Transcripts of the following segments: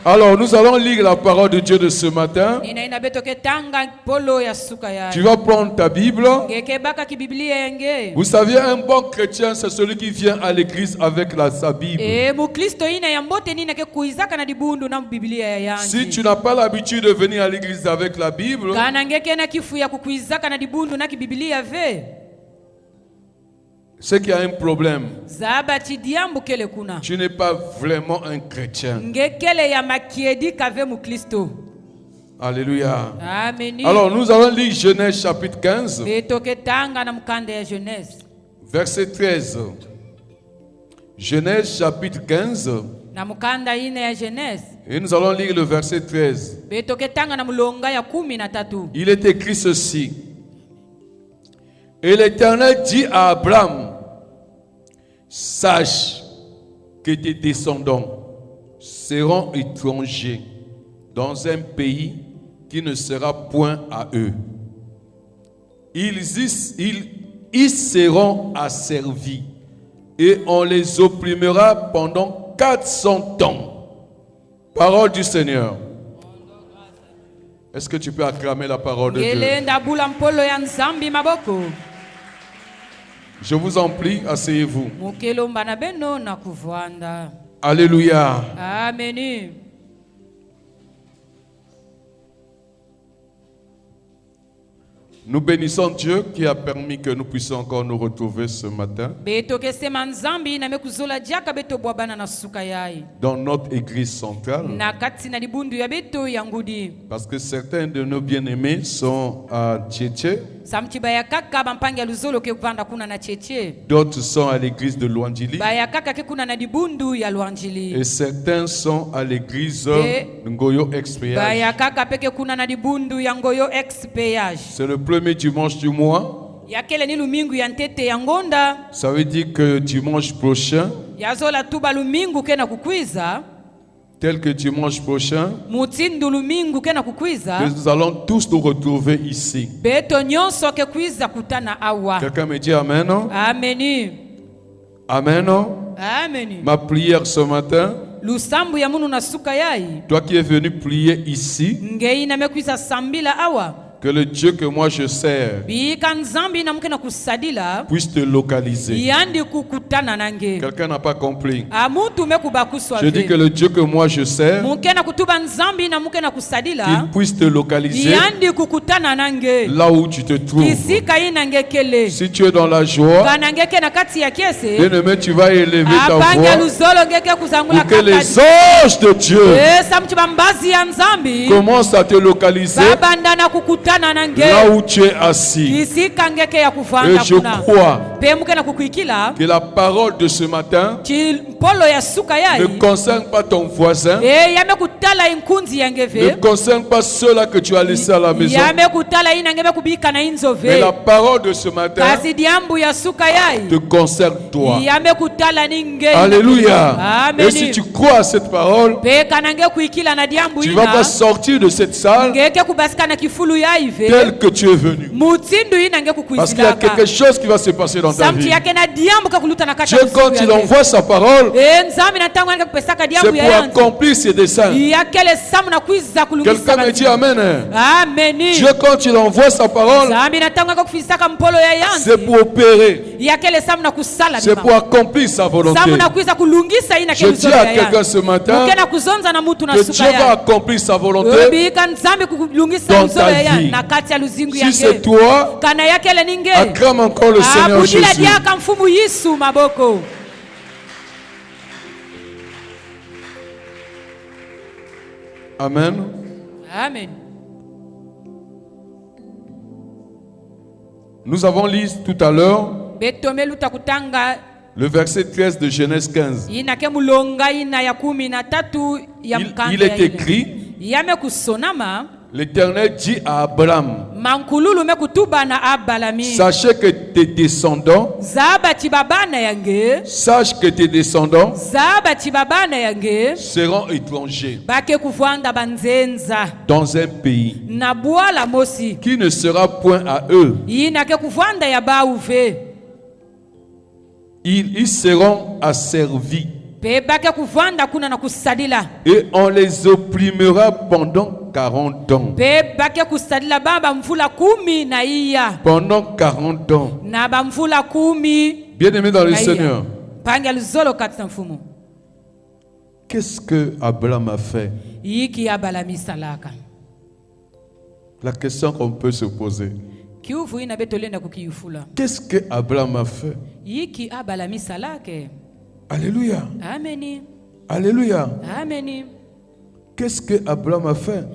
Alors, nous allons lire la parole de Dieu de ce matin. Tu vas prendre ta Bible. Vous savez, un bon chrétien, c'est celui qui vient à l'église avec sa Bible. Si tu n'as pas l'habitude de venir à l'église avec la Bible, c'est qu'il y a un problème. Tu n'es pas vraiment un chrétien. Alléluia. Alors nous allons lire Genèse chapitre 15, verset 13. Genèse chapitre 15. Et nous allons lire le verset 13. Il est écrit ceci. Et l'Éternel dit à Abraham, sache que tes descendants seront étrangers dans un pays qui ne sera point à eux. Ils y seront asservis et on les opprimera pendant 400 ans. Parole du Seigneur. Est-ce que tu peux acclamer la parole de Dieu? Je vous en prie, asseyez-vous. Alléluia. Amen. Nous bénissons Dieu qui a permis que nous puissions encore nous retrouver ce matin dans notre église centrale, parce que certains de nos bien-aimés sont à Tchétché, d'autres sont à l'église de Luandjili et certains sont à l'église de Ngoyo Expéage. C'est le premier dimanche du mois. Ça veut dire que dimanche prochain, tel que dimanche prochain, nous allons tous nous retrouver ici. Quelqu'un me dit Amen. Amen. Ma prière ce matin, toi qui es venu prier ici, que le Dieu que moi je sers puisse te localiser. Quelqu'un n'a pas compris. Je dis que le Dieu que moi je sers, qu'il puisse te localiser là où tu te trouves. Si tu es dans la joie, bien-aimé, tu vas élever ta voix pour que les anges de Dieu commencent à te localiser là où tu es assis. Et je crois que la parole de ce matin ne concerne pas ton voisin, ne concerne pas ceux-là que tu as laissés à la maison, mais la parole de ce matin te concerne toi. Alléluia. Et si tu crois à cette parole, tu ne vas pas sortir de cette salle tel que tu es venu. Parce qu'il y a quelque chose qui va se passer dans ta vie. Dieu, quand il envoie sa parole, c'est pour accomplir ses desseins. Quelqu'un me dit Amen. Dieu, quand il envoie sa parole, c'est pour opérer. C'est pour accomplir sa volonté. Je dis à quelqu'un ce matin que Dieu va accomplir sa volonté dans ta vie. Si c'est toi, acclame encore le Seigneur Jésus. Amen. Amen. Nous avons lu tout à l'heure le verset 13 de Genèse 15. Il est écrit, l'Éternel dit à Abraham, sachez que tes descendants, sache que tes descendants seront étrangers dans un pays qui ne sera point à eux. Ils seront asservis Et on les opprimera pendant 40 ans. Pendant 40 ans. Bien-aimé dans le Seigneur. Qu'est-ce que Abraham a fait? La question qu'on peut se poser. Qu'est-ce que Abraham a fait? Alléluia. Amen. Alléluia. Amen. Qu'est-ce que Abraham a fait?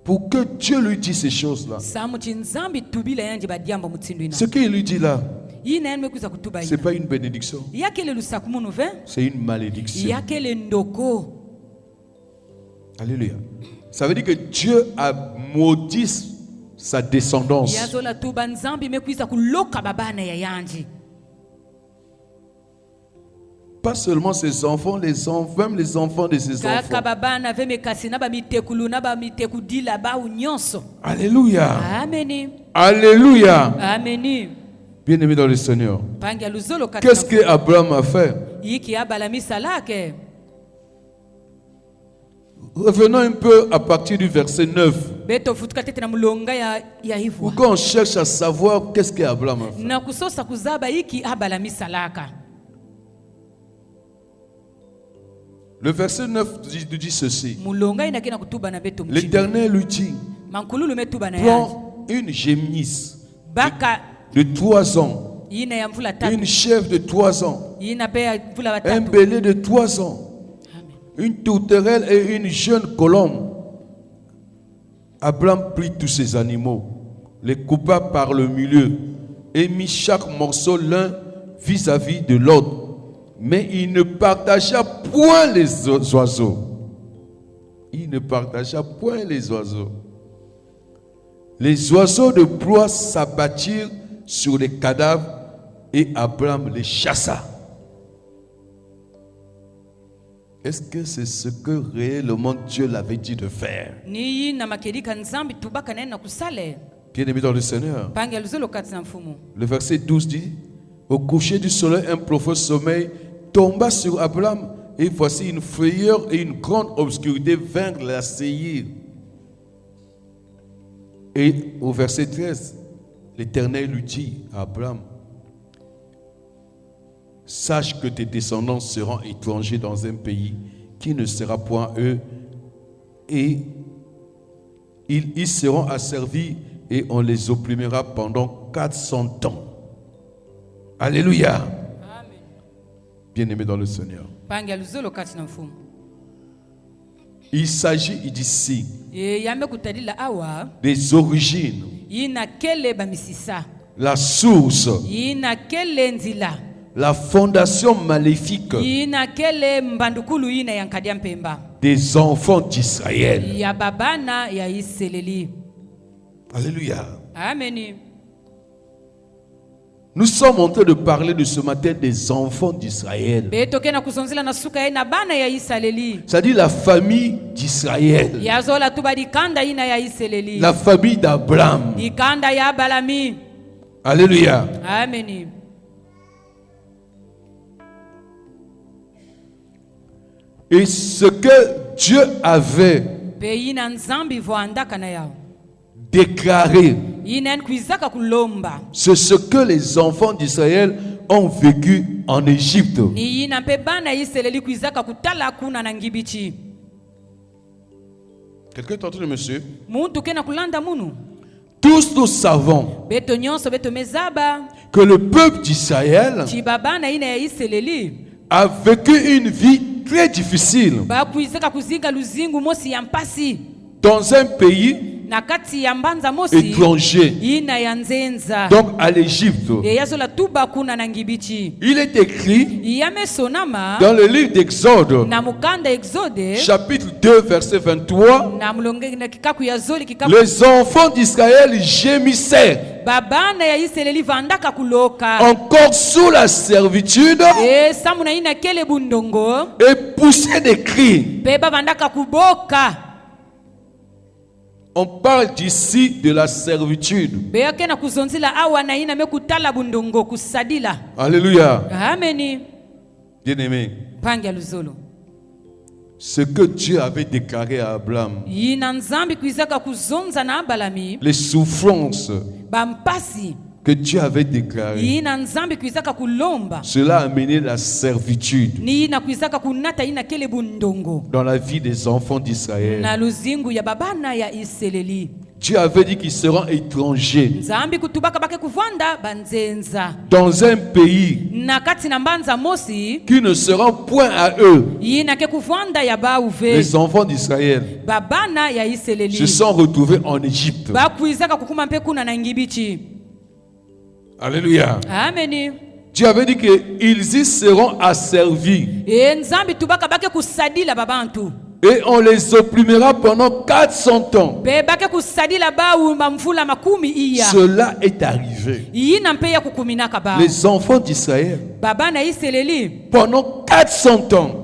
Pour que Dieu lui dise ces choses-là. Ce qu'il lui dit là, ce n'est pas une bénédiction. C'est une malédiction. Alléluia. Ça veut dire que Dieu a maudit sa descendance. Pas seulement ses enfants, même les enfants de ses enfants. Alléluia. Amen. Alléluia. Amen. Bien-aimé dans le Seigneur. Qu'est-ce que Abraham a fait? Revenons un peu à partir du verset 9. Pourquoi on cherche à savoir qu'est-ce qu'Abraham a fait? Le verset 9 dit ceci. L'Éternel lui dit, prends une génisse de 3 ans, une chèvre de 3 ans, un bélier de 3 ans, une tourterelle et une jeune colombe. Abraham prit tous ces animaux, les coupa par le milieu et mit chaque morceau l'un vis-à-vis de l'autre. Mais il ne partagea point les oiseaux. Il ne partagea point les oiseaux. Les oiseaux de proie s'abattirent sur les cadavres et Abraham les chassa. Est-ce que c'est ce que réellement Dieu l'avait dit de faire? Bien-aimé dans le Seigneur. Le verset 12 dit, au coucher du soleil, un profond sommeil tomba sur Abraham, et voici une frayeur et une grande obscurité vinrent l'assaillir. Et au verset 13, l'Éternel lui dit à Abraham, sache que tes descendants seront étrangers dans un pays qui ne sera point eux, et ils y seront asservis, et on les opprimera pendant 400 ans. Alléluia. Bien-aimé dans le Seigneur. Il s'agit ici des origines, la source, la fondation maléfique des enfants d'Israël. Alléluia. Amen. Nous sommes en train de parler de ce matin des enfants d'Israël. C'est-à-dire la famille d'Israël. La famille d'Abraham. Alléluia. Amen. Et ce que Dieu avait déclaré, c'est ce que les enfants d'Israël ont vécu en Égypte. Quelqu'un est en train de me suivre? Tous nous savons que le peuple d'Israël a vécu une vie très difficile dans un pays étranger, donc à l'Égypte. Il est écrit dans le livre d'Exode, chapitre 2, verset 23, les enfants d'Israël gémissaient encore sous la servitude et poussaient des cris. On parle d'ici de la servitude. Alléluia. Amen. Bien-aimé, ce que Dieu avait déclaré à Abraham, les souffrances que Dieu avait déclarées, cela a amené la servitude dans la vie des enfants d'Israël. Dieu avait dit qu'ils seront étrangers dans un pays qui ne sera point à eux. Les enfants d'Israël se sont retrouvés en Égypte. Alléluia. Amen. Dieu avait dit qu'ils y seront asservis. Et on les opprimera pendant 400 ans. Cela est arrivé. Les enfants d'Israël, pendant 400 ans,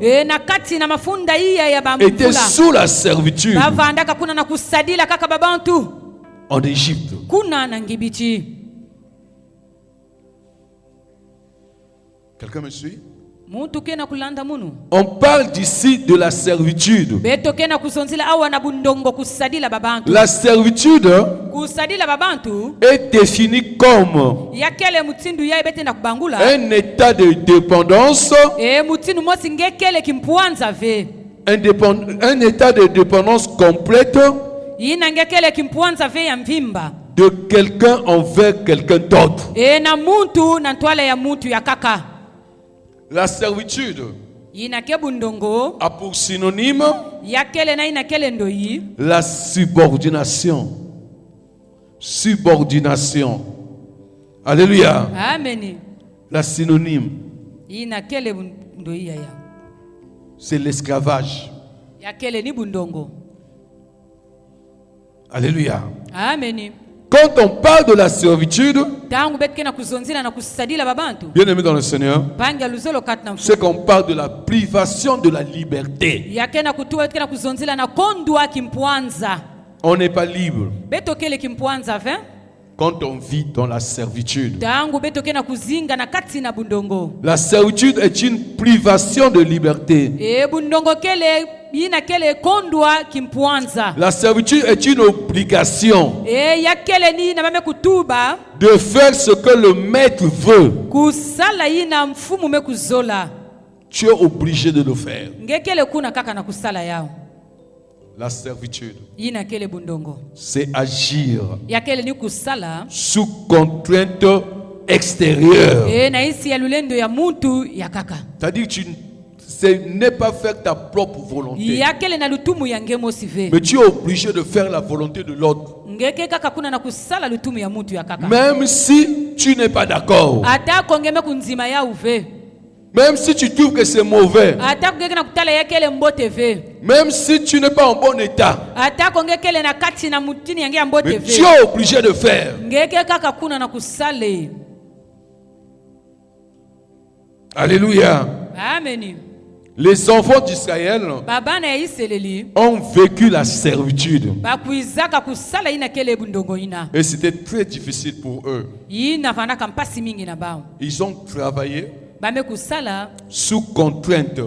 étaient sous la servitude en Égypte. Quelqu'un me suit? On parle d'ici de la servitude. La servitude est définie comme un état de dépendance, un état de dépendance complète de quelqu'un envers quelqu'un d'autre. La servitude a pour synonyme la subordination. Subordination. Alléluia. Amen. La synonyme, c'est l'esclavage. Alléluia. Amen. Quand on parle de la servitude, bien aimé dans le Seigneur, c'est qu'on parle de la privation de la liberté. On n'est pas libre quand on vit dans la servitude. La servitude est une privation de liberté. La servitude est une obligation de faire ce que le maître veut. Tu es obligé de le faire. La servitude, c'est agir sous contrainte extérieure. C'est-à-dire que ce n'est pas faire ta propre volonté, mais tu es obligé de faire la volonté de l'autre. Même si tu n'es pas d'accord, même si tu trouves que c'est mauvais, même si tu n'es pas en bon état, mais tu es obligé de faire. Alléluia. Amen. Les enfants d'Israël ont vécu la servitude. Et c'était très difficile pour eux. Ils ont travaillé sous contrainte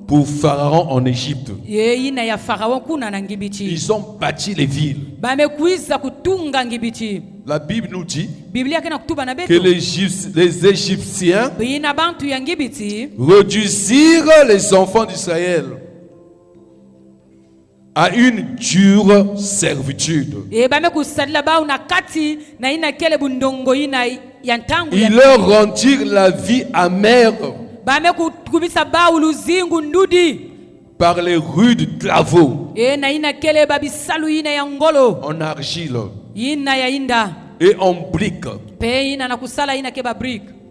pour Pharaon en Égypte. Ils ont bâti les villes. La Bible nous dit que les Égyptiens réduisirent les enfants d'Israël à une dure servitude. Ils leur rendirent la vie amère par les rudes travaux en argile et en briques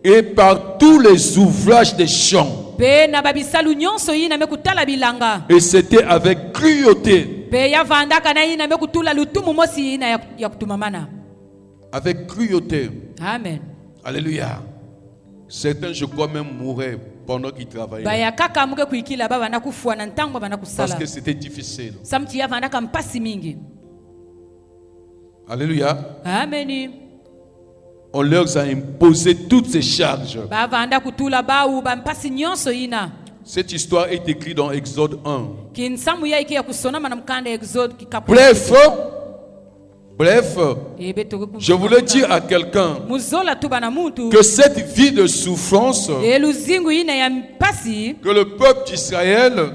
et par tous les ouvrages des champs. Et c'était avec cruauté. Avec cruauté. Amen. Alléluia. Certains, je crois, même mouraient pendant qu'il travaillait. Parce que c'était difficile. Alléluia. Amen. On leur a imposé toutes ces charges. Cette histoire est écrite dans Exode 1. Bref, je voulais dire à quelqu'un que cette vie de souffrance que le peuple d'Israël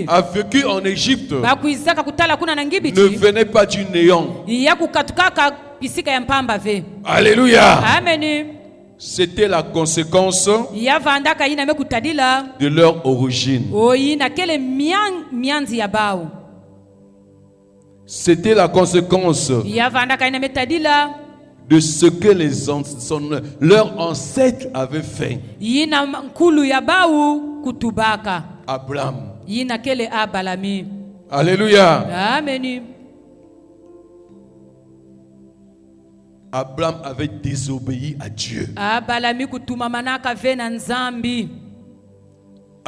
a vécu en Égypte ne venait pas du néant. Alléluia. Amen. C'était la conséquence de leur origine. C'était la conséquence de ce que leurs ancêtres avaient fait. Abraham. Alléluia. Amen. Abraham avait désobéi à Dieu.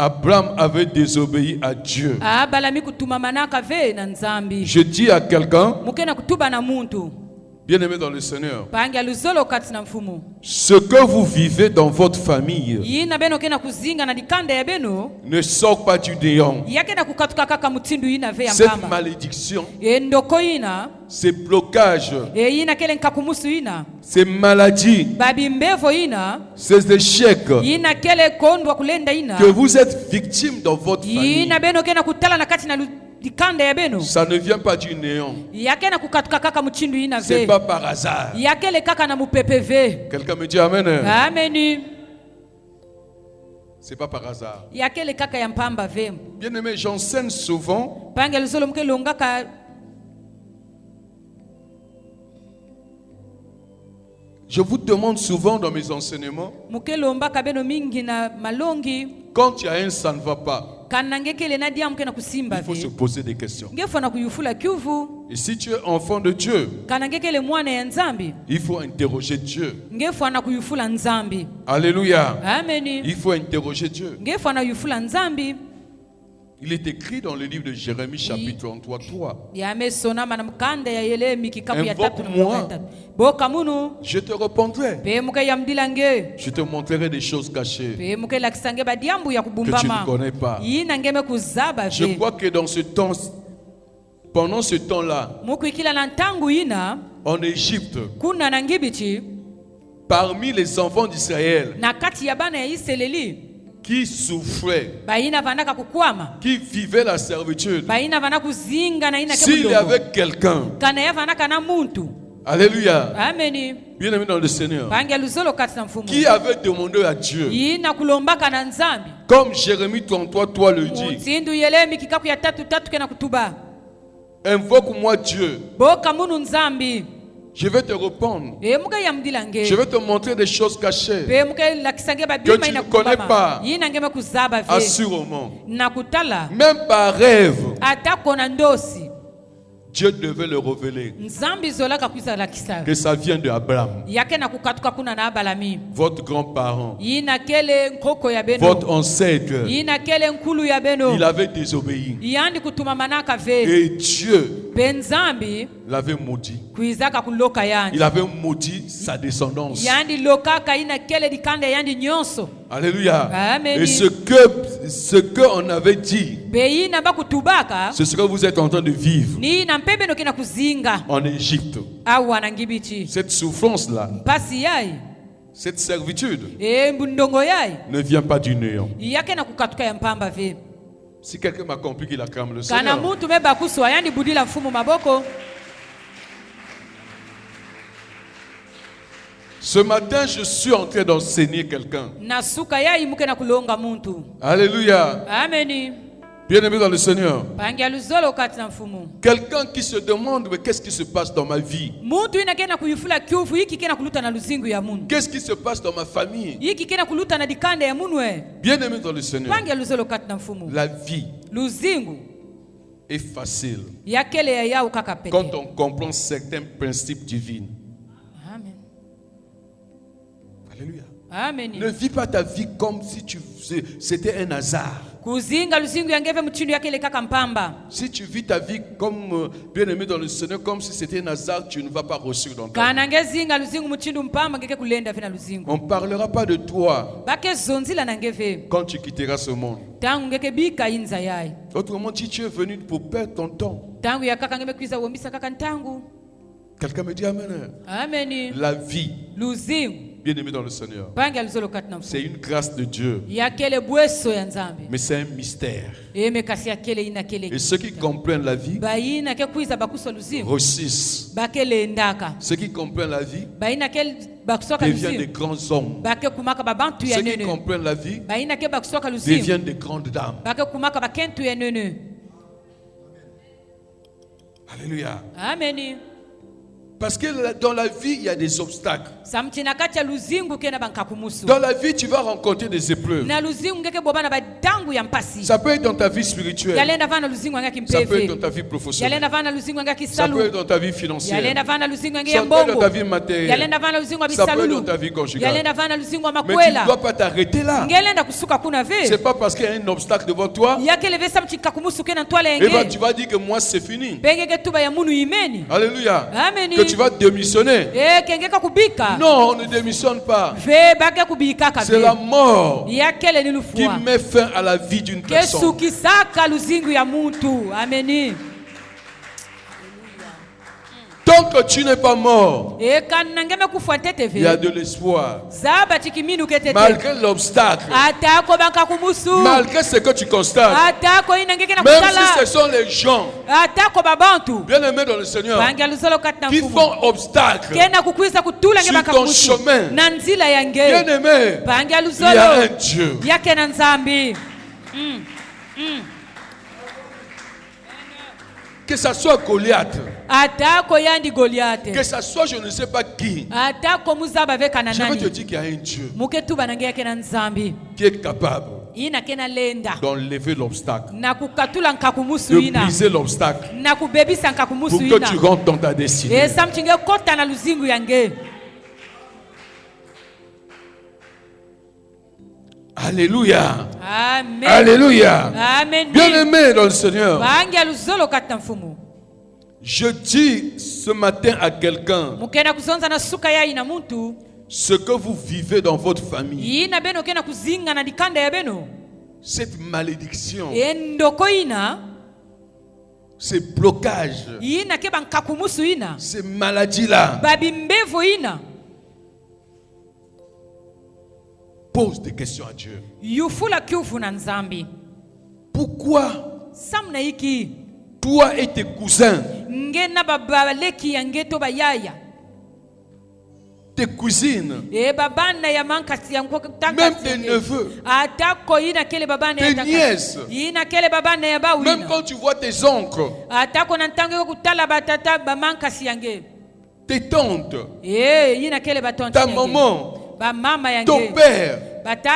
Abraham avait désobéi à Dieu. Je dis à quelqu'un, bien aimé dans le Seigneur, ce que vous vivez dans votre famille ne sort pas du néant. Cette malédiction, ces blocages, ces maladies, ces échecs que vous êtes victime dans votre famille, ça ne vient pas du néant. C'est pas par hasard. Quelqu'un me dit amen. Amen. C'est pas par hasard. Bien aimé, j'enseigne souvent. Je vous demande souvent dans mes enseignements, quand il y a un ça ne va pas, il faut se poser des questions. Et si tu es enfant de Dieu, il faut interroger Dieu. Alléluia. Amen. Il faut interroger Dieu. Il est écrit dans le livre de Jérémie chapitre 33, 3. Invoque-moi, je te répondrai. Je te montrerai des choses cachées que tu ne connais pas. Je crois que dans ce temps, pendant ce temps-là, en Égypte, parmi les enfants d'Israël qui souffraient, qui vivaient la servitude, s'il y avait quelqu'un, alléluia, Amen, bien aimé dans le Seigneur, qui avait demandé à Dieu, comme Jérémie 33, toi le dit, invoque-moi Dieu, je vais te répondre. Je vais te montrer des choses cachées que tu ne connais pas. Assurément. Même par rêve, Dieu devait le révéler. Que ça vient de Abraham. Votre grand-parent. Votre ancêtre. Il avait désobéi. Et Dieu l'avait maudit. Il avait maudit sa descendance. Alléluia. Amen. Et ce qu'on avait dit, c'est ce que vous êtes en train de vivre en Égypte. Cette souffrance-là, cette servitude ne vient pas du néant. Si quelqu'un m'a compris qu'il acclame le Seigneur. Ce matin, je suis en train d'enseigner quelqu'un. Alléluia. Amen. Bien-aimé dans le Seigneur. Quelqu'un qui se demande, mais qu'est-ce qui se passe dans ma vie? Qu'est-ce qui se passe dans ma famille? Bien-aimé dans le Seigneur. La vie est facile quand on comprend certains principes divins. Amen. Alléluia. Amen. Ne vis pas ta vie comme si c'était un hasard. Si tu vis ta vie comme bien-aimé dans le Seigneur, comme si c'était un hasard, tu ne vas pas reçu dans ta vie. On ne parlera pas de toi quand tu quitteras ce monde. Autrement dit, tu es venu pour perdre ton temps. Quelqu'un me dit Amen. Amen. La vie, bien-aimé dans le Seigneur, c'est une grâce de Dieu. Mais c'est un mystère. Et ceux qui comprennent la vie réussissent. Ceux qui comprennent la vie deviennent des grands hommes. Ceux qui comprennent la vie deviennent des grandes dames. Alléluia. Amen. Parce que dans la vie, il y a des obstacles. Dans la vie, tu vas rencontrer des épreuves. Ça peut être dans ta vie spirituelle. Ça peut être dans ta vie professionnelle. Ça peut être dans ta vie financière. Ça peut être dans ta vie matérielle. Ça peut être dans ta vie conjugale. Mais tu ne dois pas t'arrêter là. C'est pas parce qu'il y a un obstacle devant toi et ben tu vas dire que moi c'est fini. Alléluia. Amen. Que tu vas démissionner. Non, on ne démissionne pas. C'est la mort qui met fin à la vie d'une personne. Tant que tu n'es pas mort, il y a de l'espoir. Malgré l'obstacle, malgré ce que tu constates, même si ce sont les gens bien aimés dans le Seigneur qui font obstacle sur ton chemin, bien aimé, il y a un Dieu. Que ça soit Goliath, que ça soit je ne sais pas qui, je veux te dire qu'il y a un Dieu qui est capable d'enlever l'obstacle, de briser l'obstacle pour que tu rentres dans ta destinée. Alléluia. Amen. Alléluia. Amen. Bien-aimé dans le Seigneur, je dis ce matin à quelqu'un, ce que vous vivez dans votre famille, cette malédiction, ces blocages, ces maladies-là, pose des questions à Dieu. Pourquoi toi et tes cousins, tes cousines, même tes neveux, tes nièces, même quand tu vois tes oncles, tes tantes, ta maman, ton père,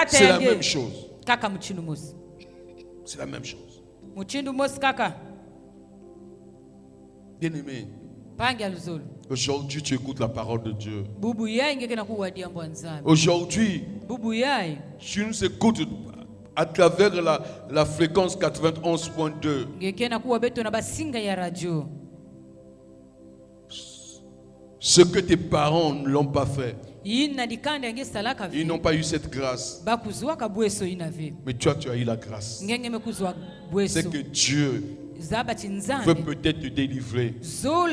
c'est la même chose. C'est la même chose. Bien-aimé, aujourd'hui tu écoutes la parole de Dieu. Aujourd'hui, tu nous écoutes à travers la fréquence 91.2. Ce que tes parents ne l'ont pas fait. Ils n'ont pas eu cette grâce. Mais toi, tu as eu la grâce. C'est que Dieu veut peut-être te délivrer ou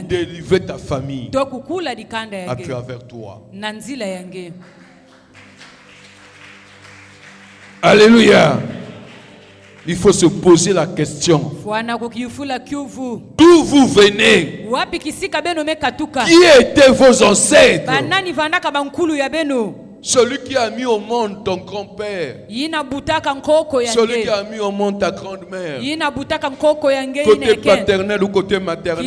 délivrer ta famille à travers toi. Alléluia. Il faut se poser la question. D'où vous venez? Qui étaient vos ancêtres? Celui qui a mis au monde ton grand-père, celui qui a mis au monde ta grand-mère, côté paternel ou côté maternel,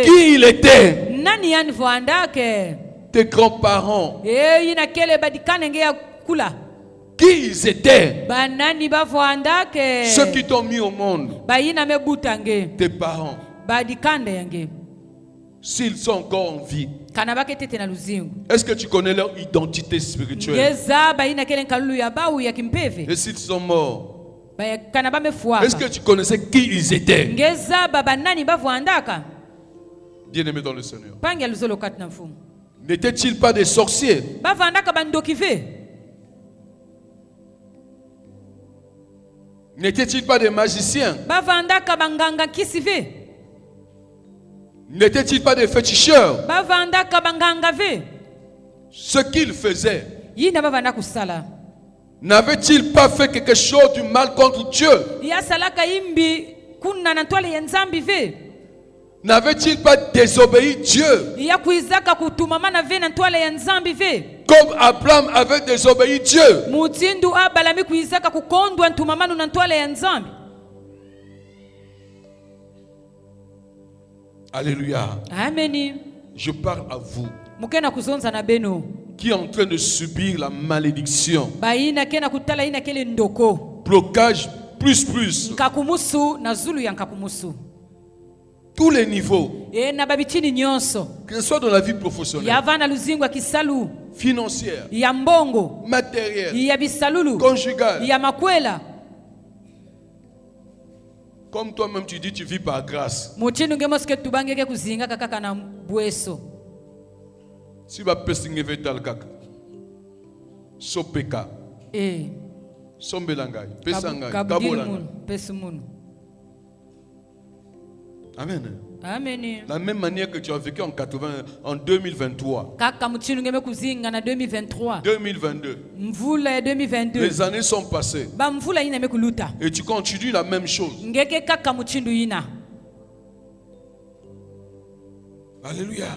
qui il était? Tes grands-parents, qui ils étaient? Ceux qui t'ont mis au monde, tes parents. s'ils sont encore en vie, est-ce que tu connais leur identité spirituelle? Et s'ils sont morts, est-ce que tu connaissais qui ils étaient? Bien-aimés dans le Seigneur, n'étaient-ils pas des sorciers? N'étaient-ils pas des magiciens? N'étaient-ils pas des féticheurs? Ce qu'ils faisaient, n'avaient-ils pas fait quelque chose du mal contre Dieu? N'avait-il pas désobéi Dieu? Comme Abraham avait désobéi Dieu. Alléluia. Amen. Je parle à vous qui est en train de subir la malédiction. Blocage plus. Tous les niveaux, que ce soit dans la vie professionnelle, financière, matérielle, conjugale. Comme toi-même tu dis, tu vis par grâce. Si va pessinge vetal kaka, sopeka, sombelangai, pesangai, kabolanga. Amen. Amen. La même manière que tu as vécu en 2023. 2022. Les années sont passées. Et tu continues la même chose. Alléluia.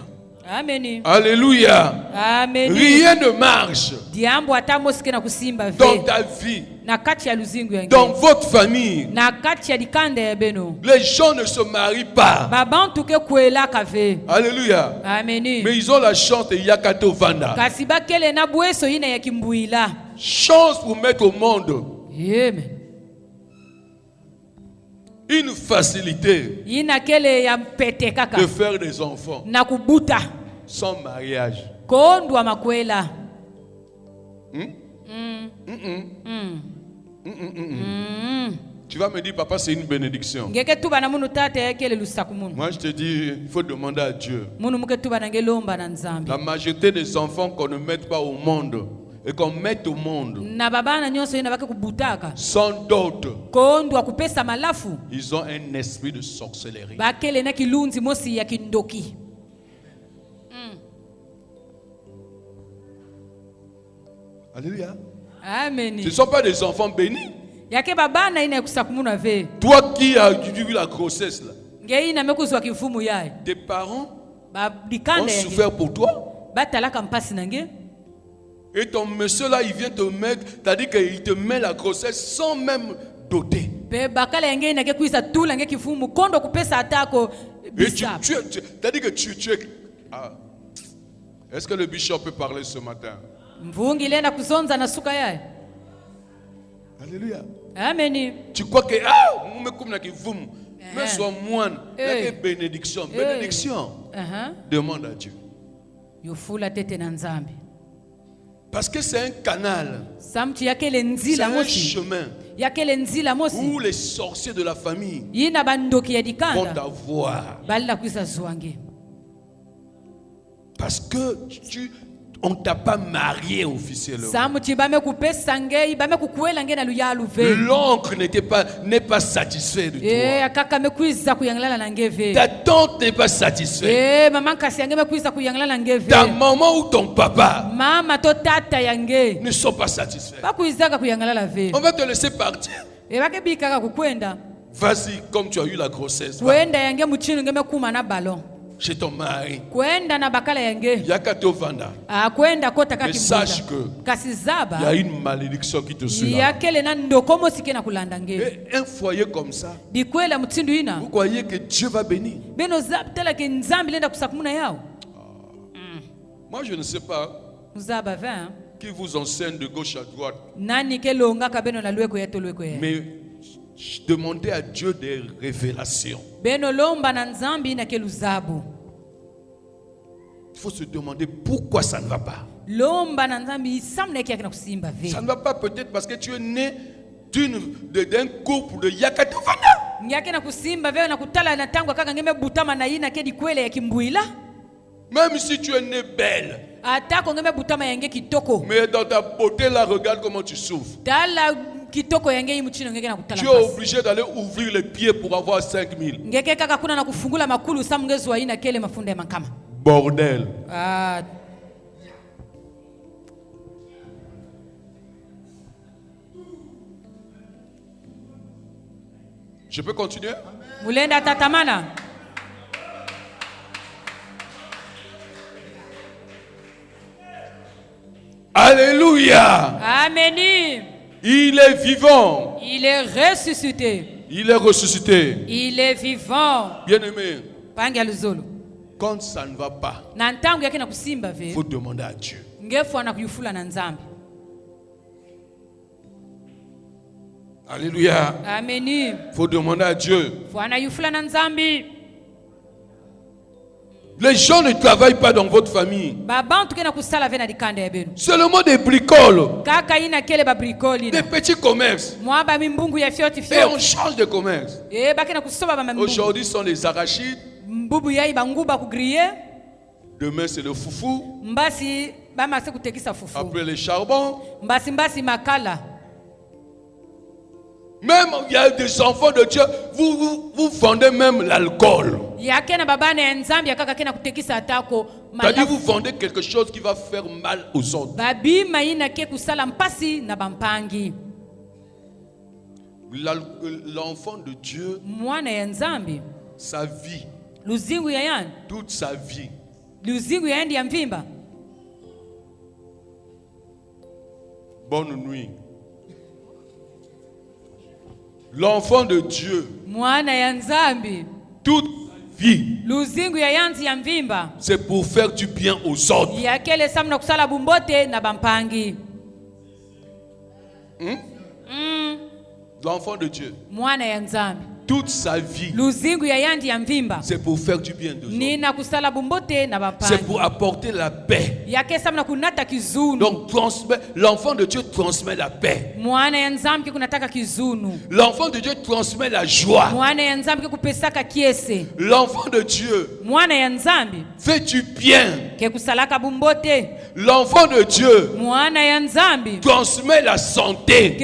Amen. Alléluia. Amen. Rien ne marche dans ta vie, dans votre famille. Les gens ne se marient pas. Alléluia. Amen. Mais ils ont la chance de Yakato Vanda. Chance pour mettre au monde. Amen. Une facilité de faire des enfants sans mariage. Tu vas me dire, papa, c'est une bénédiction. Moi, je te dis, il faut demander à Dieu. La majorité des enfants qu'on ne mette pas au monde et qu'on mette au monde sans doute, ils ont un esprit de sorcellerie. Alléluia. Amen. Ce ne sont pas des enfants bénis. Toi qui as eu la grossesse là, tes parents ont souffert pour toi. Et ton monsieur là, il vient te mettre, c'est-à-dire qu'il te met la grossesse sans même doter. Et c'est-à-dire que tu es... Ah. Est-ce que le bishop peut parler ce matin? Alléluia. Amen. Tu crois que mais sois moine, bénédiction. Bénédiction. Demande à Dieu. Parce que c'est un canal. C'est un chemin où les sorciers de la famille vont t'avoir. Parce que on t'a pas marié officiellement. L'oncle n'est pas satisfait de toi. Ta tante n'est pas satisfaite. Ta maman ou ton papa ne sont pas satisfaits. On va te laisser partir. Vas-y, comme tu as eu la grossesse. Chez ton mari. Yakato Vanda. Mais sache que il y a une malédiction qui te suit là. Et un foyer comme ça, vous croyez que Dieu va bénir? Moi je ne sais pas qui vous enseigne de gauche à droite. Mais demandez à Dieu des révélations. faut se demander pourquoi ça ne va pas. Ça ne va pas peut-être parce que tu es né d'un couple de Yakatofana. Même si tu es né belle, mais dans ta beauté là, regarde comment tu souffres. Tu es obligé d'aller ouvrir les pieds pour avoir 5000. Bordel. Je peux continuer? Alléluia. Amen. Il est vivant. Il est ressuscité. Il est ressuscité. Il est vivant. Bien-aimé, quand ça ne va pas, il faut demander à Dieu. Alléluia. Amen. Il faut demander à Dieu. Les gens ne travaillent pas dans votre famille. Seulement des bricoles. Des petits commerces. Et on change de commerce. Aujourd'hui, ce sont les arachides. Demain, c'est le foufou. Après, les charbons. Même il y a des enfants de Dieu, vous vendez même l'alcool. C'est-à-dire vous vendez quelque chose qui va faire mal aux autres. L'enfant de Dieu, sa vie, toute sa vie, bonne nuit. L'enfant de Dieu, toute vie, c'est pour faire du bien aux autres. L'enfant de Dieu, toute sa vie, c'est pour faire du bien aux autres. C'est pour apporter la paix. Donc l'enfant de Dieu transmet la paix. L'enfant de Dieu transmet la joie. L'enfant de Dieu fait du bien. L'enfant de Dieu transmet la santé.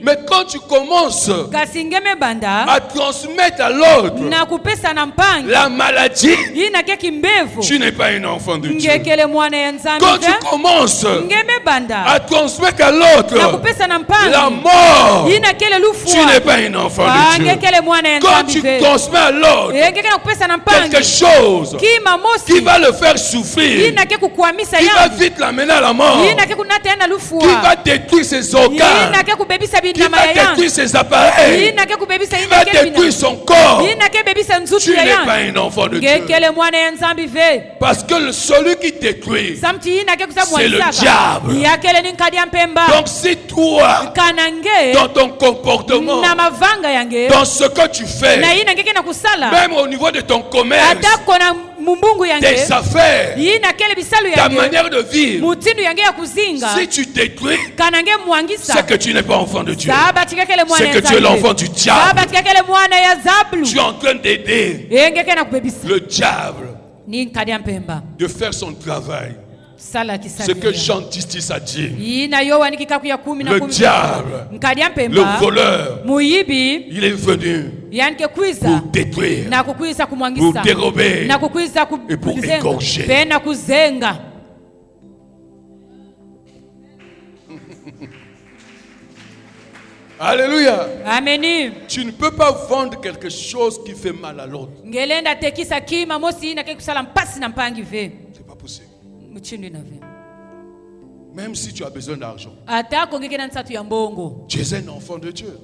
Mais quand tu commences à transmettre à l'autre la maladie, tu n'es pas un enfant de Dieu. Quand tu commences à transmettre à l'autre la mort, tu n'es pas un enfant de Dieu. Quand tu transmets à l'autre quelque chose qui va le faire souffrir, qui va vite l'amener à la mort, qui va détruire ses organes, qui va détruire ses appareils, qui va détruire son corps, tu n'es pas un enfant de Dieu. Parce que celui qui détruit, c'est le diable. Donc si toi, dans ton comportement, dans ce que tu fais, même au niveau de ton commerce, tes affaires, ta manière de vivre, si tu détruis, c'est que tu n'es pas enfant de Dieu. C'est que tu es l'enfant du diable. Tu es en train d'aider le diable de faire son travail. Ce que Jean 10 a dit. Le diable, le voleur, il est venu pour détruire, pour dérober et pour égorger. Alléluia. Amen. Tu ne peux pas vendre quelque chose qui fait mal à l'autre. C'est pas possible. Même si tu as besoin d'argent, tu es un enfant de Dieu.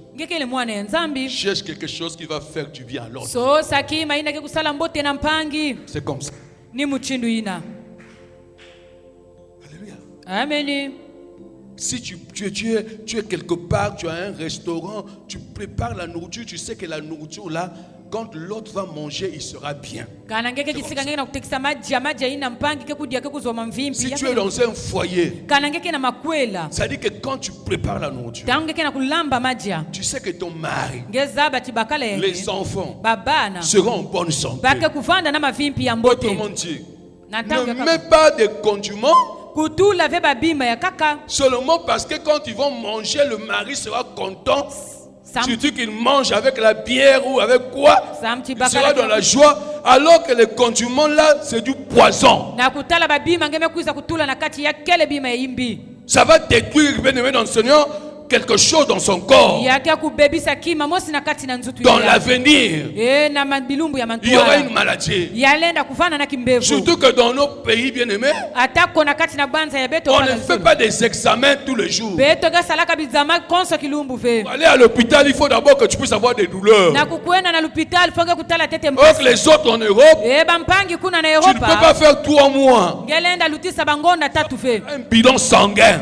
Cherche quelque chose qui va faire du bien à l'autre. C'est comme ça. Alléluia. Amen. Si tu es quelque part, tu as un restaurant, tu prépares la nourriture, tu sais que la nourriture là, quand l'autre va manger, il sera bien. Si tu es dans un foyer, ça dit que quand tu prépares la nourriture, tu sais que ton mari, les enfants seront en bonne santé. Autrement dit, ne mets pas de condiments seulement parce que quand ils vont manger, le mari sera content. Surtout qu'il mange avec la bière ou avec quoi, il sera dans la joie, alors que les condiments là, c'est du poison. Ça va détruire, bien-aimé dans le Seigneur, quelque chose dans son corps. Dans l'avenir, il y aura une maladie. Surtout que dans nos pays bien-aimés, on ne fait pas des examens tous les jours. Pour aller à l'hôpital, il faut d'abord que tu puisses avoir des douleurs. Or que les autres en Europe, tu ne peux pas faire 3 mois. Un bilan sanguin.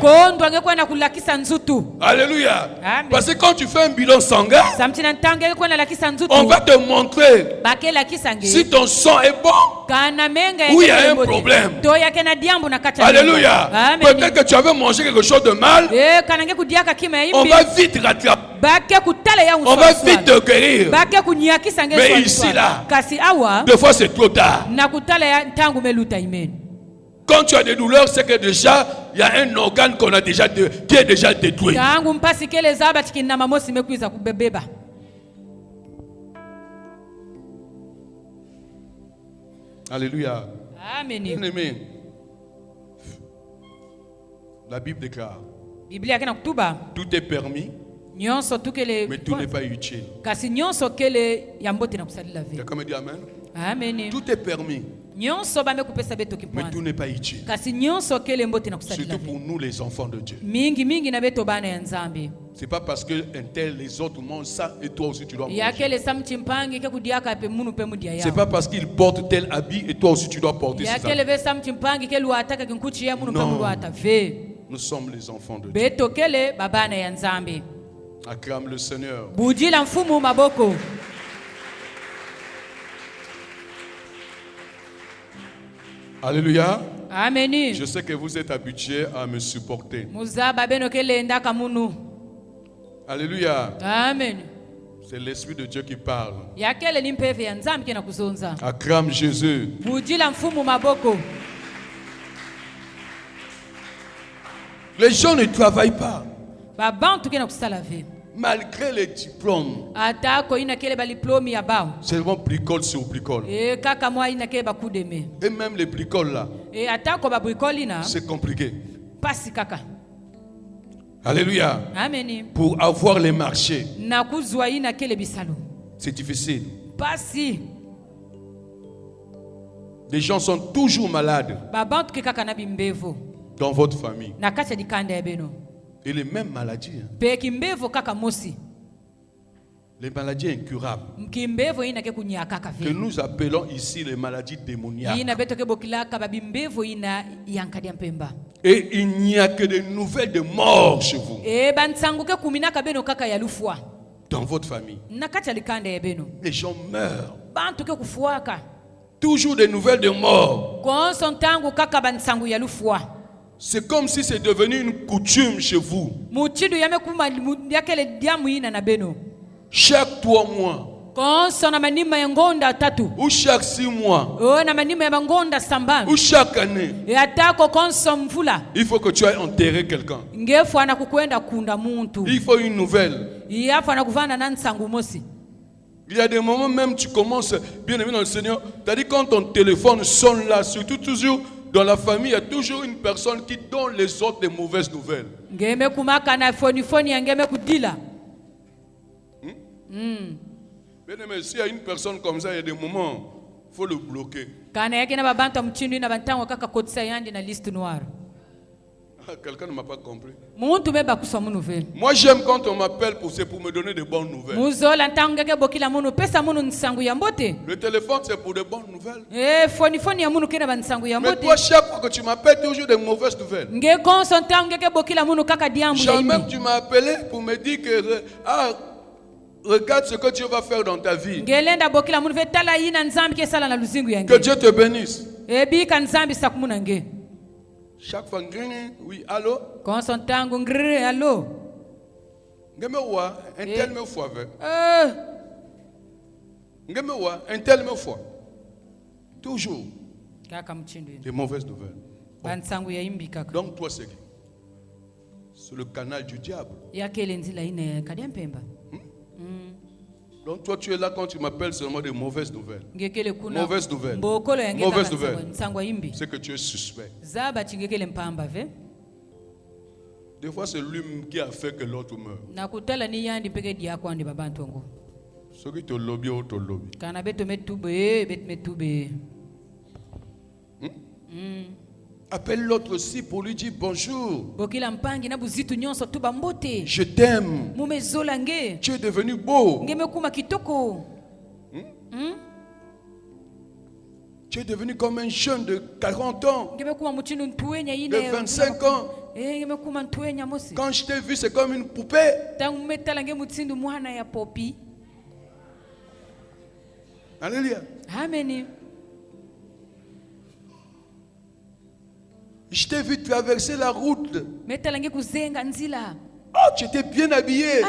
Alléluia. Amen. Parce que quand tu fais un bilan sanguin, on va te montrer si ton sang est bon ou il y a un problème. Alléluia. Peut-être que tu avais mangé quelque chose de mal. On va vite rattraper. On va vite te guérir. Mais ici là, des fois c'est trop tard. Quand tu as des douleurs, c'est que déjà, il y a un organe qui est déjà détruit. Alléluia. Amen. Bien-aimé, la Bible déclare, tout est permis, mais tout n'est pas utile. Quelqu'un me dit amen. Amen. Tout est permis, mais tout n'est pas utile. Surtout pour nous les enfants de Dieu. C'est pas parce que un tel, les autres mangent ça et toi aussi tu dois manger. C'est pas parce qu'il porte tel habit et toi aussi tu dois porter ça. Non. Nous sommes les enfants de Dieu. Acclame le Seigneur. Alléluia. Amen. Je sais que vous êtes habitués à me supporter. Alléluia. Amen. C'est l'Esprit de Dieu qui parle. Acclame Jésus. Les gens ne travaillent pas. Malgré les diplômes. Seulement bricole sur bricole. Et même les bricoles là, c'est compliqué. Alléluia. Amen. Pour avoir les marchés, c'est difficile. Les gens sont toujours malades dans votre famille. Et les mêmes maladies. Les maladies incurables. Que nous appelons ici les maladies démoniaques. Et il n'y a que des nouvelles de mort chez vous. Dans votre famille. Les gens meurent. Toujours des nouvelles de mort. C'est comme si c'est devenu une coutume chez vous. Chaque 3 mois. Ou chaque 6 mois. Ou chaque année. Il faut que tu ailles enterrer quelqu'un. Il faut une nouvelle. Il y a des moments même tu commences, bien aimé dans le Seigneur, c'est-à-dire quand ton téléphone sonne là, surtout toujours dans la famille, il y a toujours une personne qui donne les autres des mauvaises nouvelles. Bien aimé, s'il y a une personne comme ça, il y a des moments, il faut le bloquer. Quelqu'un ne m'a pas compris. Moi j'aime quand on m'appelle pour me donner de bonnes nouvelles. Le téléphone c'est pour de bonnes nouvelles. Mais toi chaque fois que tu m'appelles toujours de mauvaises nouvelles. Genre même tu m'as appelé pour me dire que regarde ce que Dieu va faire dans ta vie. Que Dieu te bénisse. Chaque fois, oui, allô? Allô? Un tel me fois. Un tel me fois. Toujours. Des mauvaises nouvelles. Donc toi c'est qui? C'est le canal du diable. Donc toi tu es là quand tu m'appelles seulement des mauvaises nouvelles. Mauvaises nouvelles. Mauvaises nouvelles. C'est que tu es suspect. Des fois c'est lui qui a fait que l'autre meurt. Ce qui te lobby ou te lobby. Appelle l'autre aussi pour lui dire bonjour. Je t'aime. Tu es devenu beau. Tu es devenu comme un jeune de 40 ans, de 25 ans. Quand je t'ai vu, c'est comme une poupée. Alléluia. Amen. Je t'ai vu traverser la route. Oh, tu étais bien habillé.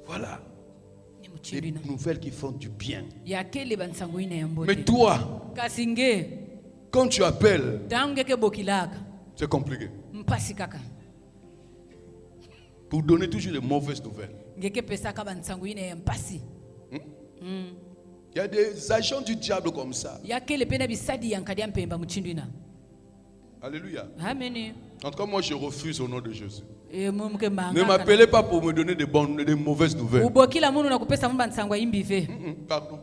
Voilà. Des nouvelles qui font du bien. Mais toi, quand tu appelles, c'est compliqué. Pour donner toujours les mauvaises nouvelles. Il y a des agents du diable comme ça. Alléluia. Amen. En tout cas, moi je refuse au nom de Jésus. Ne m'appelez pas pour me donner des mauvaises nouvelles. Pardon.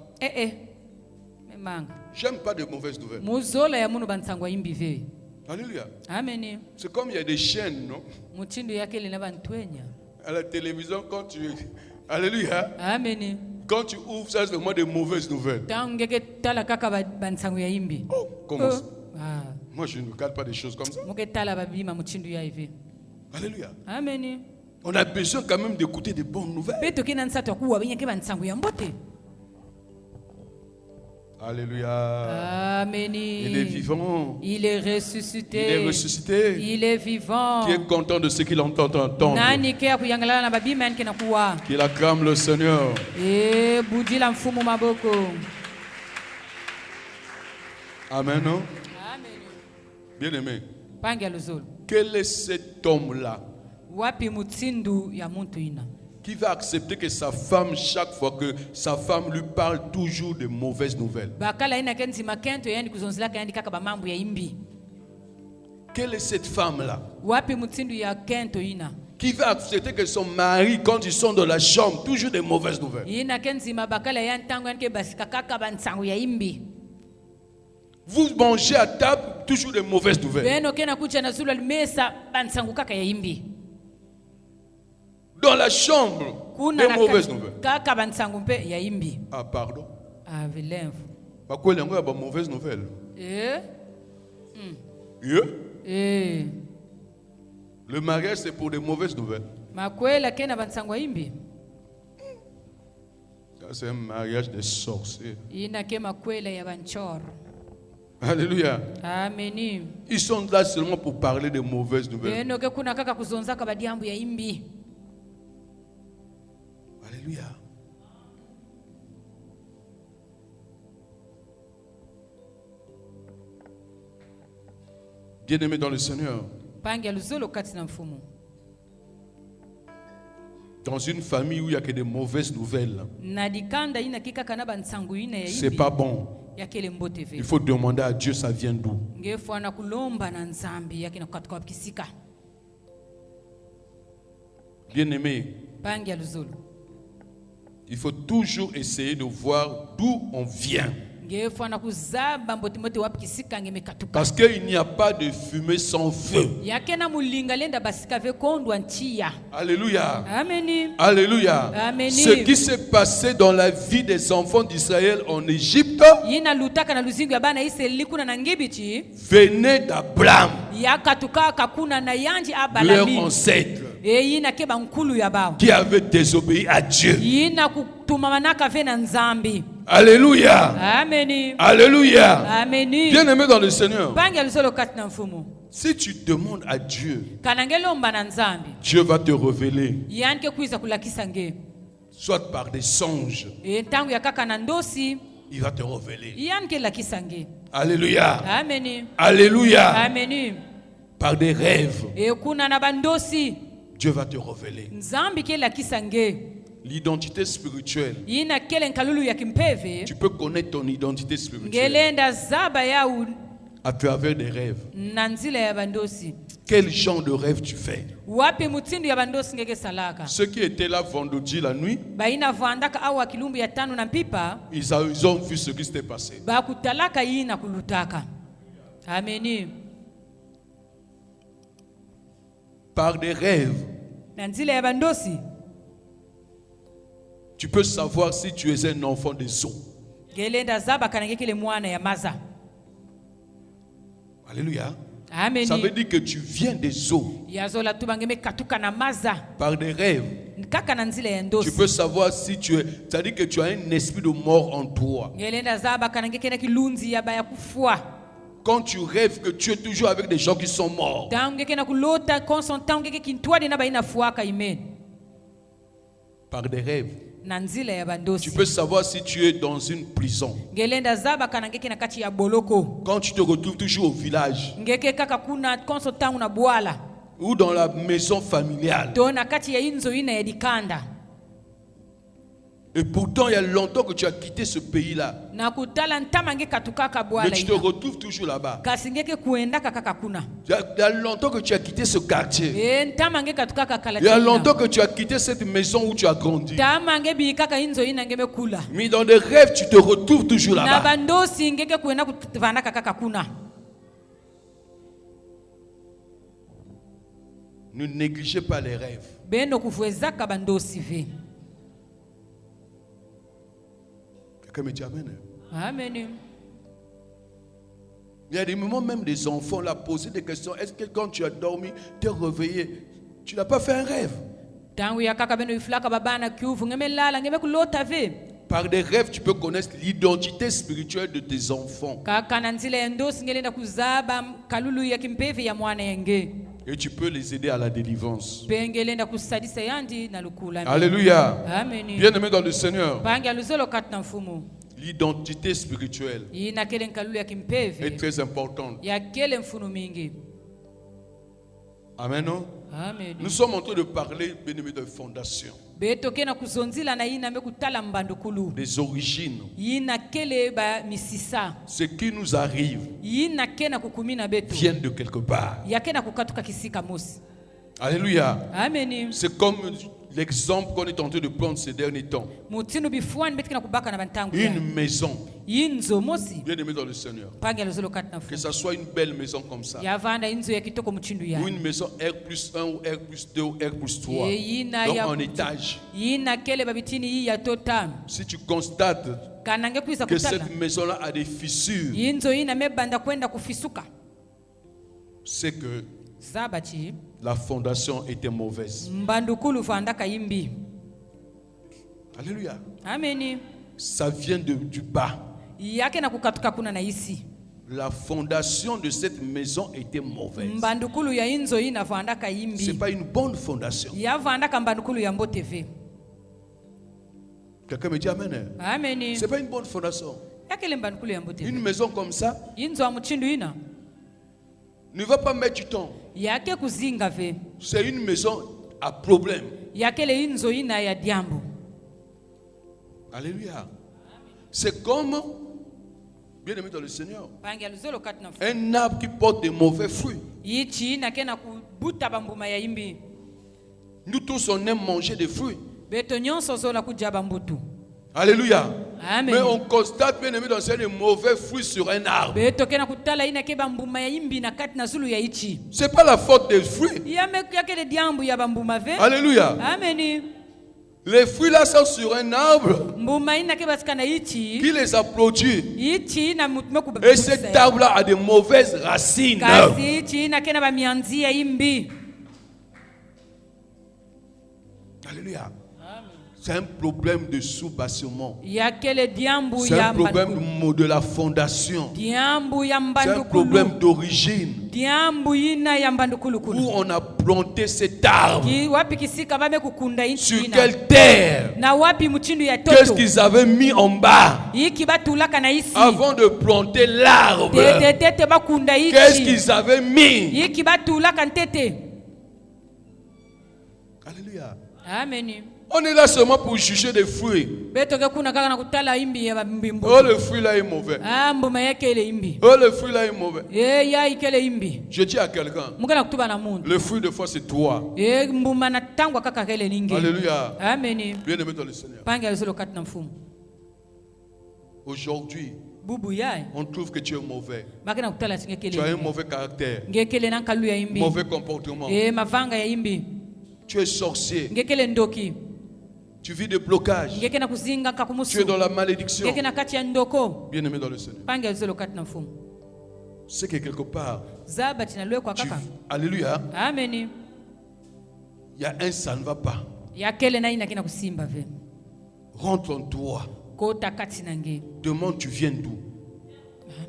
J'aime pas de mauvaises nouvelles. Alléluia. Amen. C'est comme il y a des chaînes, non? À la télévision, quand tu... Alléluia. Amen. Quand tu ouvres ça, c'est vraiment des mauvaises nouvelles. Oh, comment ça? Moi, je ne regarde pas des choses comme ça. Alléluia. Amen. On a besoin quand même d'écouter des bonnes nouvelles. Alléluia. Amen. Il est vivant. Il est ressuscité. Il est ressuscité. Il est vivant. Qui est content de ce qu'il entend entendre. Qu'il acclame le Seigneur. Amen. Non? Amen. Bien aimé. Quel est cet homme-là qui va accepter que sa femme, chaque fois que sa femme lui parle toujours de mauvaises nouvelles? Quelle est cette femme-là qui va accepter que son mari, quand ils sont dans la chambre, toujours de mauvaises nouvelles? Vous mangez à table, toujours de mauvaises nouvelles. Dans la chambre, de mauvaises nouvelles. Ah, pardon. Pourquoi il y a de mauvaises nouvelles? Le mariage, c'est pour de mauvaises nouvelles. Ça, c'est un mariage de sorciers. Alléluia. Amen. Ils sont là seulement pour parler de mauvaises nouvelles. Alléluia. Bien-aimé dans le Seigneur. Dans une famille où il n'y a que des mauvaises nouvelles, c'est pas bon. Il faut demander à Dieu ça vient d'où. Bien-aimé, il faut toujours essayer de voir d'où on vient. Parce qu'il n'y a pas de fumée sans feu. Alléluia. Amen. Alléluia. Amen. Ce qui s'est passé dans la vie des enfants d'Israël en Égypte venait d'Abraham, leur ancêtre, qui avait désobéi à Dieu. Alléluia. Amen. Alléluia. Amen. Bien-aimé dans le Seigneur, si tu demandes à Dieu, Dieu va te révéler, soit par des songes, il va te révéler. Alléluia. Amen. Alléluia. Amen. Par des rêves, Dieu va te révéler. L'identité spirituelle. Tu peux connaître ton identité spirituelle à travers des rêves. Quel genre de rêve tu fais? Ceux qui étaient là vendredi la nuit, ils ont vu ce qui s'était passé. Amen. Par des rêves, tu peux savoir si tu es un enfant des eaux. Alléluia. Amen. Ça veut dire que tu viens des eaux. Par des rêves, tu peux savoir si tu es. Ça veut dire que tu as un esprit de mort en toi. Quand tu rêves que tu es toujours avec des gens qui sont morts. Par des rêves, tu peux savoir si tu es dans une prison. Quand tu te retrouves toujours au village ou dans la maison familiale. Et pourtant, il y a longtemps que tu as quitté ce pays-là. Mais tu te retrouves toujours là-bas. Il y a longtemps que tu as quitté ce quartier. Il y a longtemps que tu as quitté cette maison où tu as grandi. Mais dans des rêves, tu te retrouves toujours là-bas. Ne négligez pas les rêves. Quelqu'un me dit amen. Amen. Il y a des moments même des enfants là poser des questions. Est-ce que quand tu as dormi, tu es réveillé, tu n'as pas fait un rêve? Par des rêves, tu peux connaître l'identité spirituelle de tes enfants. Et tu peux les aider à la délivrance. Alléluia. Bien-aimé dans le Seigneur, l'identité spirituelle est très importante. Amen. Non? Amen. Nous sommes en train de parler, bien-aimé, de fondation. Des origines. Ce qui nous arrive vient de quelque part. Alléluia. Amen. C'est comme l'exemple qu'on est en train de prendre ces derniers temps. Une maison. Bien-aimé dans le Seigneur. Que ce soit une belle maison comme ça. Ou une maison R+1 ou R+2 ou R+3. Donc en étage. Si tu constates que cette maison-là a des fissures, c'est que la fondation était mauvaise. Alléluia. Amen. Ça vient du bas. La fondation de cette maison était mauvaise. Ce n'est pas une bonne fondation. Quelqu'un me dit amen. Amen. Ce n'est pas une bonne fondation. Une maison comme ça ne va pas mettre du temps. C'est une maison à problème. Alléluia. C'est comme, bien aimé dans le Seigneur, un arbre qui porte de mauvais fruits. Nous tous on aime manger des fruits. Alléluia. Amen. Mais on constate, bien aimé, dans des mauvais fruits sur un arbre. C'est pas la faute des fruits. Alléluia. Amen. Les fruits là sont sur un arbre qui les a produits. Et cet arbre là a de mauvaises racines. Alléluia. C'est un problème de sous-bassement. C'est un problème de la fondation. C'est un problème d'origine. Où on a planté cet arbre. Sur quelle terre? Qu'est-ce qu'ils avaient mis en bas avant de planter l'arbre? Qu'est-ce qu'ils avaient mis? Alléluia. Amen. On est là seulement pour juger des fruits. Oh, le fruit là est mauvais. Oh, le fruit là est mauvais. Je dis à quelqu'un, le fruit de foi c'est toi. Alléluia. Amen. Bien aimé dans le Seigneur. Aujourd'hui, on trouve que tu es mauvais. Tu as un mauvais caractère, mauvais comportement. Tu es sorcier. Tu vis de blocage. Tu es dans la malédiction. Bien aimé dans le Seigneur. C'est que quelque part, alléluia, amen, il y a un ça ne va pas. Rentre en toi. Demande tu viens d'où.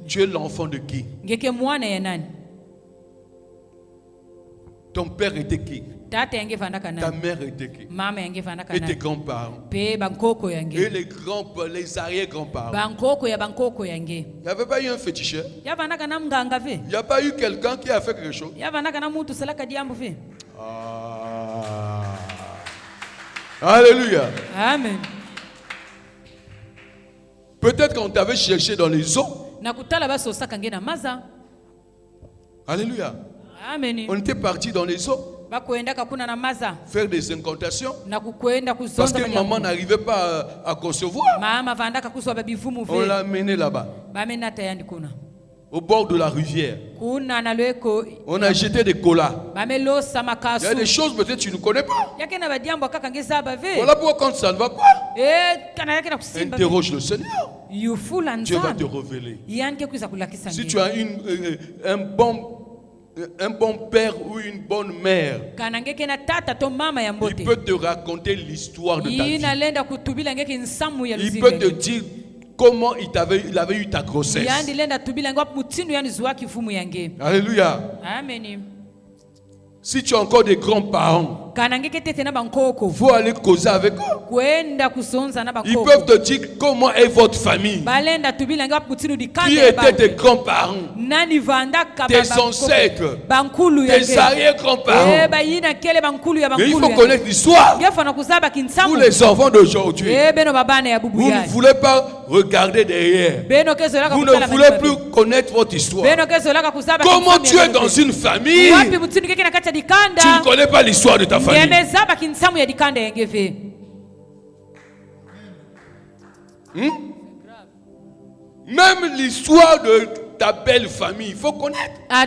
Tu es l'enfant de qui? Ton père était qui? Ta mère était qui? Et tes grands-parents? Et les arrière-grands-parents? Il n'y avait pas eu un féticheur? Il n'y a pas eu quelqu'un qui a fait quelque chose? Alléluia. Amen. Peut-être qu'on t'avait cherché dans les eaux. Alléluia. Amen. On était parti dans les eaux. Faire des incantations. Parce que maman n'arrivait pas à concevoir. On l'a amené là-bas. Au bord de la rivière. On a jeté des colas. Il y a des choses peut-être tu ne connais pas. Voilà pourquoi quand ça ne va pas, interroge le Seigneur. Dieu va te révéler. Si tu as un bon père ou une bonne mère, il peut te raconter l'histoire de ta vie. Il peut te dire comment il avait eu ta grossesse. Alléluia. Amen. Si tu as encore des grands-parents, il faut aller causer avec eux. Ils peuvent te dire comment est votre famille. Qui étaient tes grands-parents, tes ancêtres, tes arrière-grands-parents. Mais il faut connaître l'histoire. Pour les enfants d'aujourd'hui, vous ne voulez pas regarder derrière. Vous ne voulez plus connaître votre histoire. Comment tu es dans une famille, tu ne connais pas l'histoire de ta famille. Même l'histoire de ta belle famille, il faut connaître. À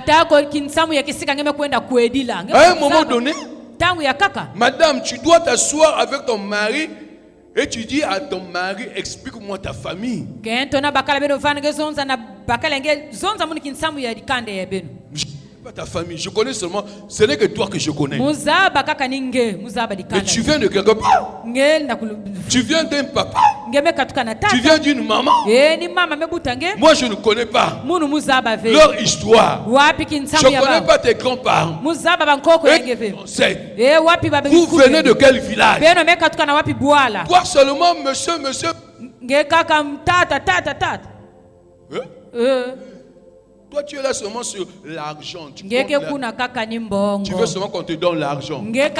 un moment donné, madame, tu dois t'asseoir avec ton mari et tu dis à ton mari, explique-moi ta famille. Pas ta famille, je connais seulement, ce n'est que toi que je connais. Mais tu viens de quelque part. Tu viens d'un papa. Tu viens d'une maman. Moi je ne connais pas leur histoire. Je ne connais pas tes grands-parents. Vous venez de quel village? Toi seulement, monsieur. Toi, tu es là seulement sur l'argent. Tu veux seulement qu'on te donne l'argent. Mais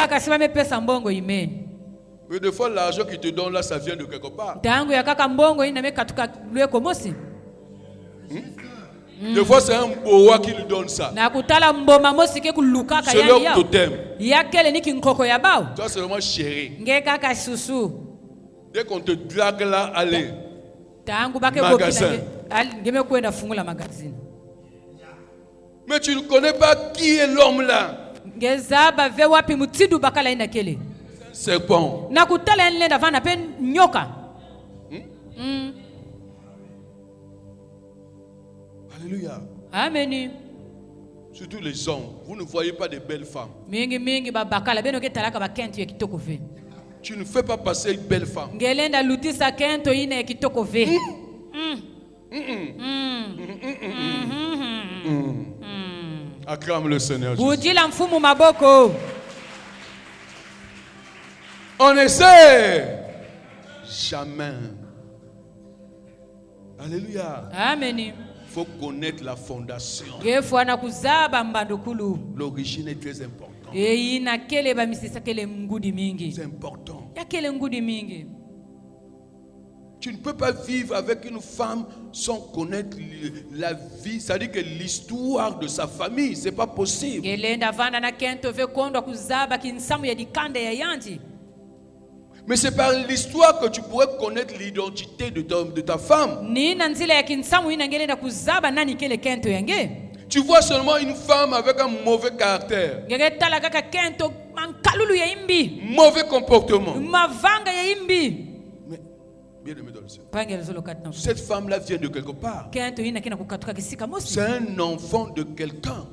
des fois, l'argent qu'il te donne là, ça vient de quelque part. Des fois, c'est un boa qui lui donne ça. C'est leur totem. Toi, seulement chéri. Dès qu'on te drague là, allez. Magasin. Mais tu ne connais pas qui est l'homme là. Serpent. Alléluia. Amen. Surtout les hommes, vous ne voyez pas de belles femmes. Tu ne fais pas passer une belle femme. Acclame le Seigneur Jésus. On essaie. Jamais. Alléluia. Amen. Il faut connaître la fondation. L'origine est très importante. C'est important. Tu ne peux pas vivre avec une femme sans connaître la vie, c'est-à-dire que l'histoire de sa famille, c'est pas possible. Mais c'est par l'histoire que tu pourrais connaître l'identité de ta femme. Tu vois seulement une femme avec un mauvais caractère, mauvais comportement. Mais, bien aimé dans le Seigneur, cette femme-là vient de quelque part. C'est un enfant de quelqu'un.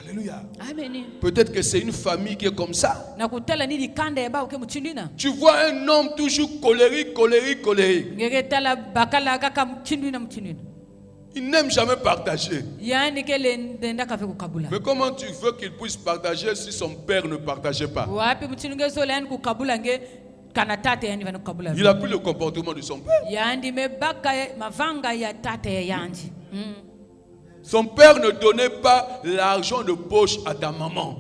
Alléluia. Peut-être que c'est une famille qui est comme ça. Tu vois un homme toujours colérique. Il n'aime jamais partager. Mais comment tu veux qu'il puisse partager si son père ne partageait pas? Il a pris le comportement de son père. Son père ne donnait pas l'argent de poche à ta maman.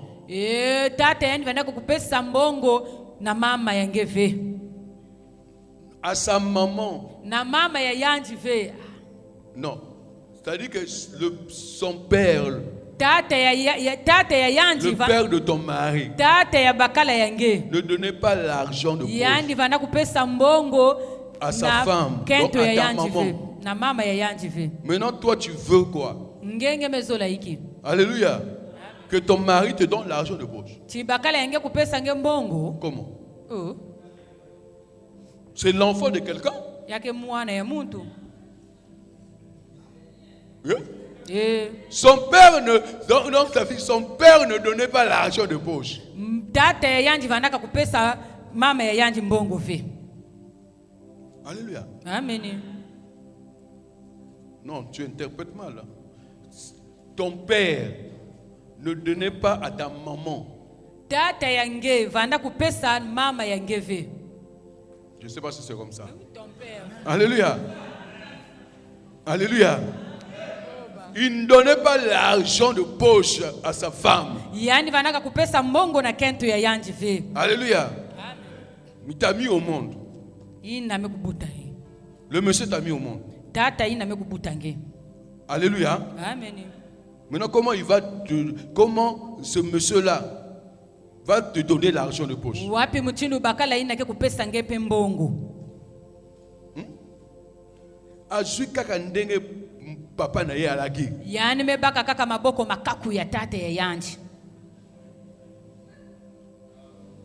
À sa maman. Non. C'est-à-dire que son père, le père de ton mari, ne donnait pas l'argent de poche à sa femme, donc à ta maman. Maintenant, toi, tu veux quoi? Alléluia. Que ton mari te donne l'argent de poche. Comment? C'est l'enfant de quelqu'un. Son père son père ne donnait pas l'argent de poche. Alléluia. Amen. Non, tu interprètes mal. Ton père ne donnait pas à ta maman. Je ne sais pas si c'est comme ça. Alléluia. Alléluia. Il ne donnait pas l'argent de poche à sa femme. Alléluia. Il t'a mis au monde. Le monsieur t'a mis au monde. Alléluia. Amen. Maintenant, comment ce monsieur-là va te donner l'argent de poche? Papa na ye alaki.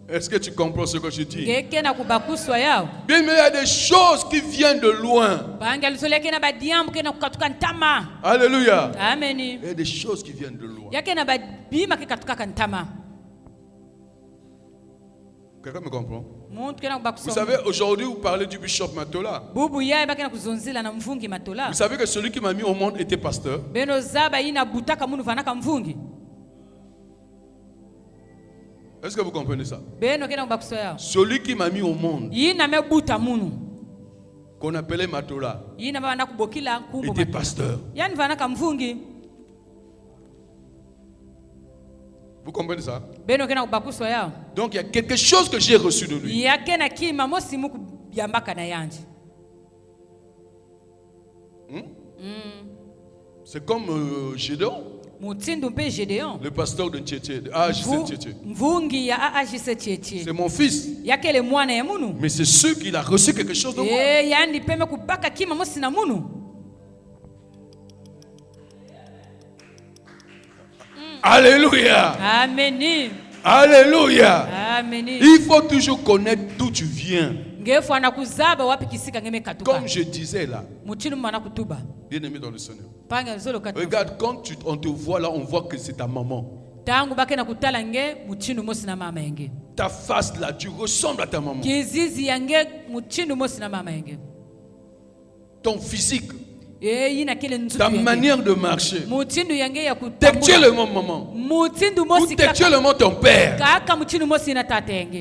Est-ce que tu comprends ce que je dis? Bien, mais il y a des choses qui viennent de loin. Alléluia. Amen. Il y a des choses qui viennent de loin. Quelqu'un me comprend? Vous savez, aujourd'hui, vous parlez du bishop Matola. Vous savez que celui qui m'a mis au monde était pasteur. Est-ce que vous comprenez ça? Celui qui m'a mis au monde, qu'on appelait Matola, était pasteur. Vous comprenez ça? Donc il y a quelque chose que j'ai reçu de lui. C'est comme Gédéon. Le pasteur de Tchétché, de AJC Tchétché. C'est mon fils. Mais c'est sûr qu'il a reçu quelque chose de moi. Alléluia. Amen. Alléluia. Amen. Il faut toujours connaître d'où tu viens. Comme je disais là, bien aimé dans le Seigneur. Regarde, quand on te voit là, on voit que c'est ta maman. Ta face là, tu ressembles à ta maman. Ton physique, ta manière de marcher. Textuellement maman. Ou textuellement ton père.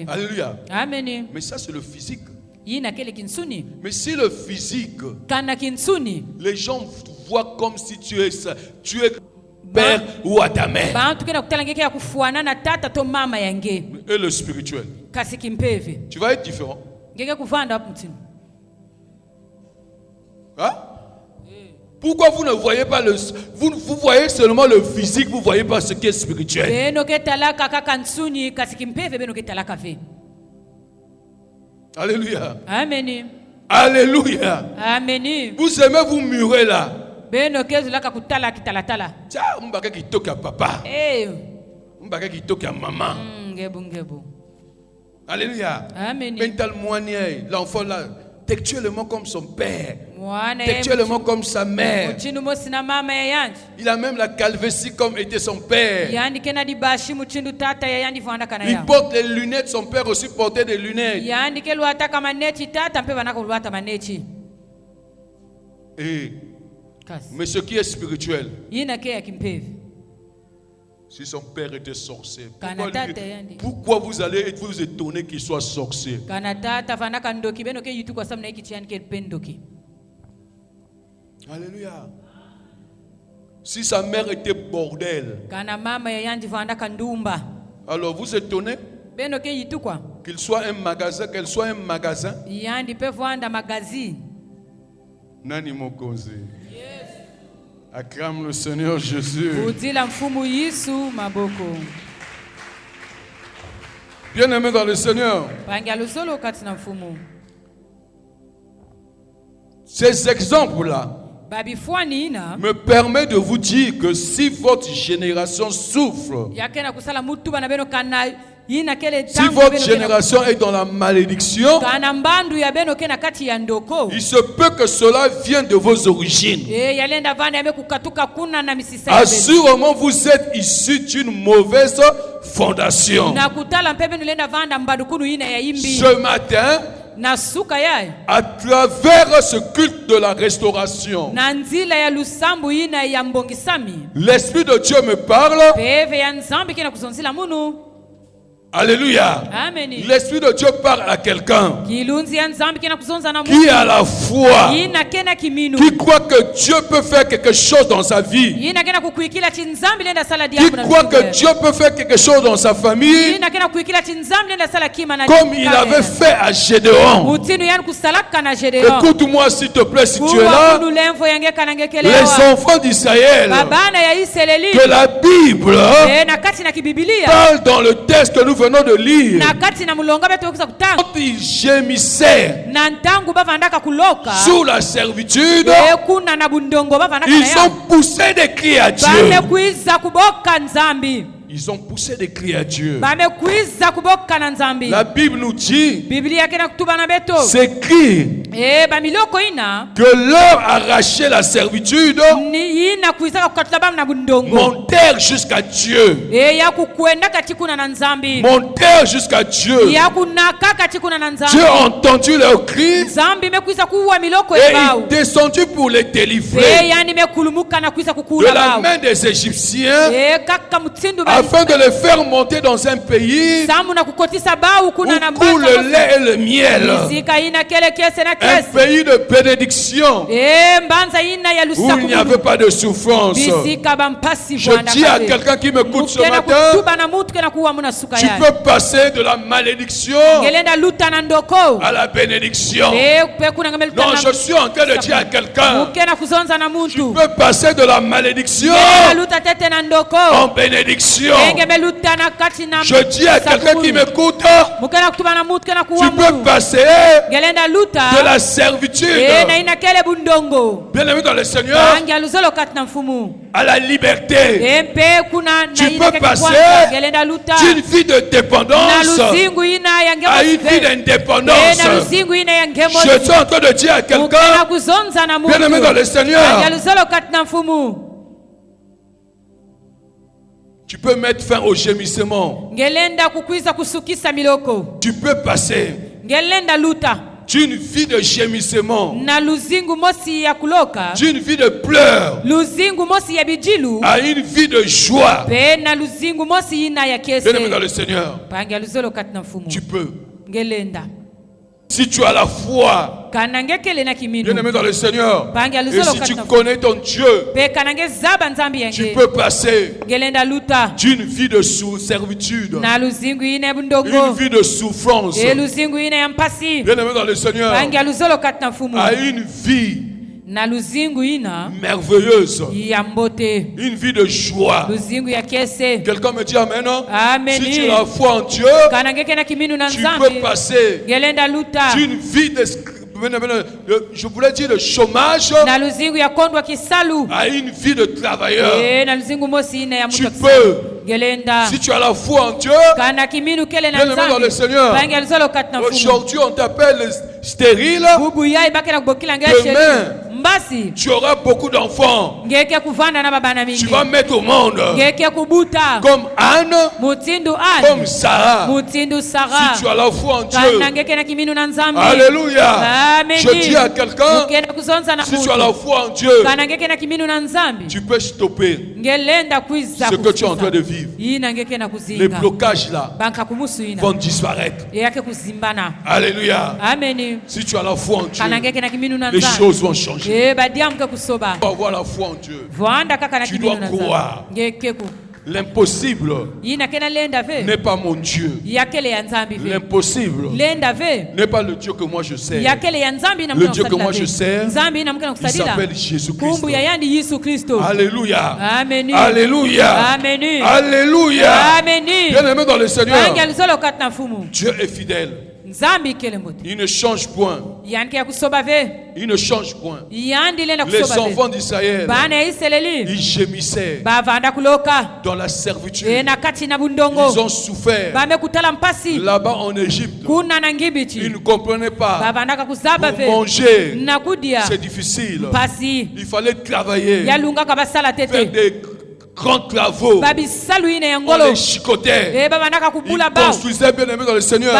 Alléluia. Amen. Mais ça c'est le physique. Mais si le physique, les gens voient comme si tu es père ou à ta mère. Et le spirituel, tu vas être différent. Hein? Pourquoi vous ne voyez pas vous voyez seulement le physique, vous ne voyez pas ce qui est spirituel? Alléluia. Amen. Alléluia. Amen. Vous aimez vous murer là. Tiens, on va qui toque à papa. On va qui toque à maman. Alléluia. Amen. Mental moigné, l'enfant là, textuellement comme son père, textuellement comme sa mère. Il a même la calvitie comme était son père. Il porte les lunettes, son père aussi portait des lunettes. Mais ce qui est spirituel, si son père était sorcier, pourquoi vous allez vous étonner qu'il soit sorcier? Alléluia. Si sa mère était bordel, alors vous étonnez qu'il soit un magasin, qu'elle soit un magasin. Nani mokoze. Acclame le Seigneur Jésus. Bien aimé dans le Seigneur. Ces exemples-là me permettent de vous dire que si votre génération souffre, si votre génération est dans la malédiction, il se peut que cela vienne de vos origines. Assurément, vous êtes issus d'une mauvaise fondation. Ce matin, à travers ce culte de la restauration, l'Esprit de Dieu me parle. Alléluia. L'Esprit de Dieu parle à quelqu'un qui a la foi, qui croit que Dieu peut faire quelque chose dans sa vie, qui croit que Dieu peut faire quelque chose dans sa famille, comme il avait fait à Gédéon. Écoute-moi s'il te plaît si tu es là. Les enfants d'Israël, que la Bible parle dans le texte que nous venons de lire, quand ils gémissaient sous la servitude, ils ont poussé des cris à Dieu. Ils ont poussé des cris à Dieu. La Bible nous dit, ces cris que leur arracher la servitude montèrent jusqu'à Dieu. Montèrent jusqu'à Dieu. Dieu a entendu leurs cris et il descendu pour les délivrer de la main des Égyptiens, afin de les faire monter dans un pays où coule le lait et le miel. un pays de bénédiction où il n'y avait pas de souffrance. Je dis à quelqu'un qui m'écoute ce matin, tu peux passer de la malédiction à la bénédiction. Non, je suis en train de dire à quelqu'un, tu peux passer de la malédiction en bénédiction. Je dis à quelqu'un qui m'écoute, tu peux passer de la servitude, bien aimé dans le Seigneur, à la liberté. Tu peux passer d'une vie de dépendance à une vie d'indépendance. Je suis en train de dire à quelqu'un, bien aimé dans le Seigneur, tu peux mettre fin au gémissement. Tu peux passer d'une vie de gémissement, d'une vie de pleurs, à une vie de joie. Bien aimé dans le Seigneur, tu peux. Si tu as la foi, bien aimé dans le Seigneur, et si tu connais ton Dieu, tu peux passer d'une vie de servitude, une vie de souffrance, bien aimé dans le Seigneur, à une vie merveilleuse, une vie de joie. Quelqu'un me dit amen. Si tu as la foi en Dieu, tu peux passer d'une vie de, je voulais dire de chômage, à une vie de travailleur. Tu peux. Si tu as la foi en Dieu, bien aimé dans le Seigneur, aujourd'hui on t'appelle stérile. Demain, tu auras beaucoup d'enfants. Tu vas mettre au monde comme Anne, comme Sarah. Si tu as la foi en Dieu, alléluia. Je dis à quelqu'un, si tu as la foi en Dieu, tu peux stopper ce que tu es en train de vivre. Les blocages là vont disparaître. Alléluia. Si tu as la foi en Dieu, les choses vont changer. Pour avoir la foi en Dieu, tu dois croire. L'impossible n'est pas mon Dieu. L'impossible n'est pas le Dieu que moi je sers. Le Dieu que moi je sers, il s'appelle Jésus-Christ. Alléluia. Alléluia. Alléluia. Bien aimé dans le Seigneur, Dieu est fidèle. Il ne change point. Il ne change point. Les enfants d'Israël, ils gémissaient dans la servitude. Ils ont souffert. Là-bas en Égypte, ils ne comprenaient pas. Pour manger, c'est difficile. Il fallait travailler, faire des grands travaux. On les chicotait. Ils construisaient, bien aimé dans le Seigneur,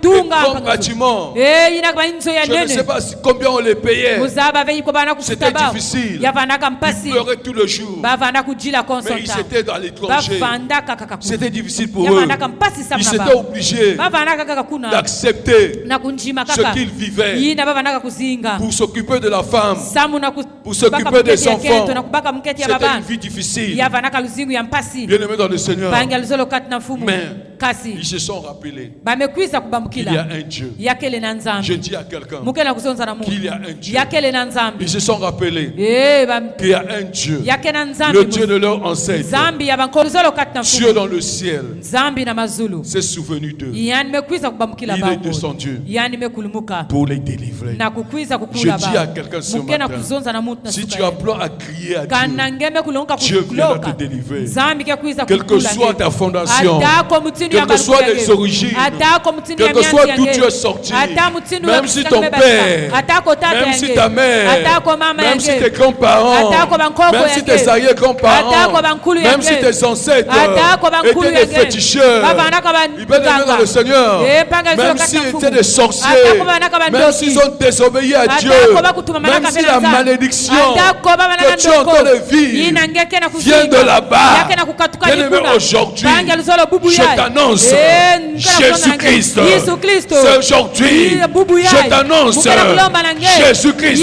des grands bâtiments. Je ne sais pas combien on les payait. C'était difficile. Ils pleuraient tout le jour. Mais ils étaient dans les tranchées. C'était difficile pour eux. Ils étaient obligés d'accepter ce qu'ils vivaient pour s'occuper de la femme, pour s'occuper des enfants. C'était une vie difficile. Bien aimé dans le Seigneur, mais ils se sont rappelés qu'il y a un Dieu. Je dis à quelqu'un qu'il y a un Dieu. Ils se sont rappelés qu'il y a un Dieu, le Dieu de leur ancêtre. Dieu dans le ciel s'est souvenu d'eux. Il est descendu pour les délivrer. Je dis à quelqu'un ce matin, si tu as plan à crier à Dieu, Dieu viendra te délivrer. Quelle que soit ta fondation, quelles que soient les origines, quel que soit d'où tu es sorti, même si ton père, même si ta mère, même si tes grands-parents, même si tes arrière-grands-parents, même si tes ancêtres étaient des féticheurs, ils veulent aller dans le Seigneur, même s'ils étaient des sorciers, même s'ils ont désobéi à Dieu, même si la malédiction que tu es en train de vivre vient de là-bas, Bien-aimé, aujourd'hui, je t'annonce Jésus-Christ. C'est aujourd'hui. Je t'annonce Jésus-Christ.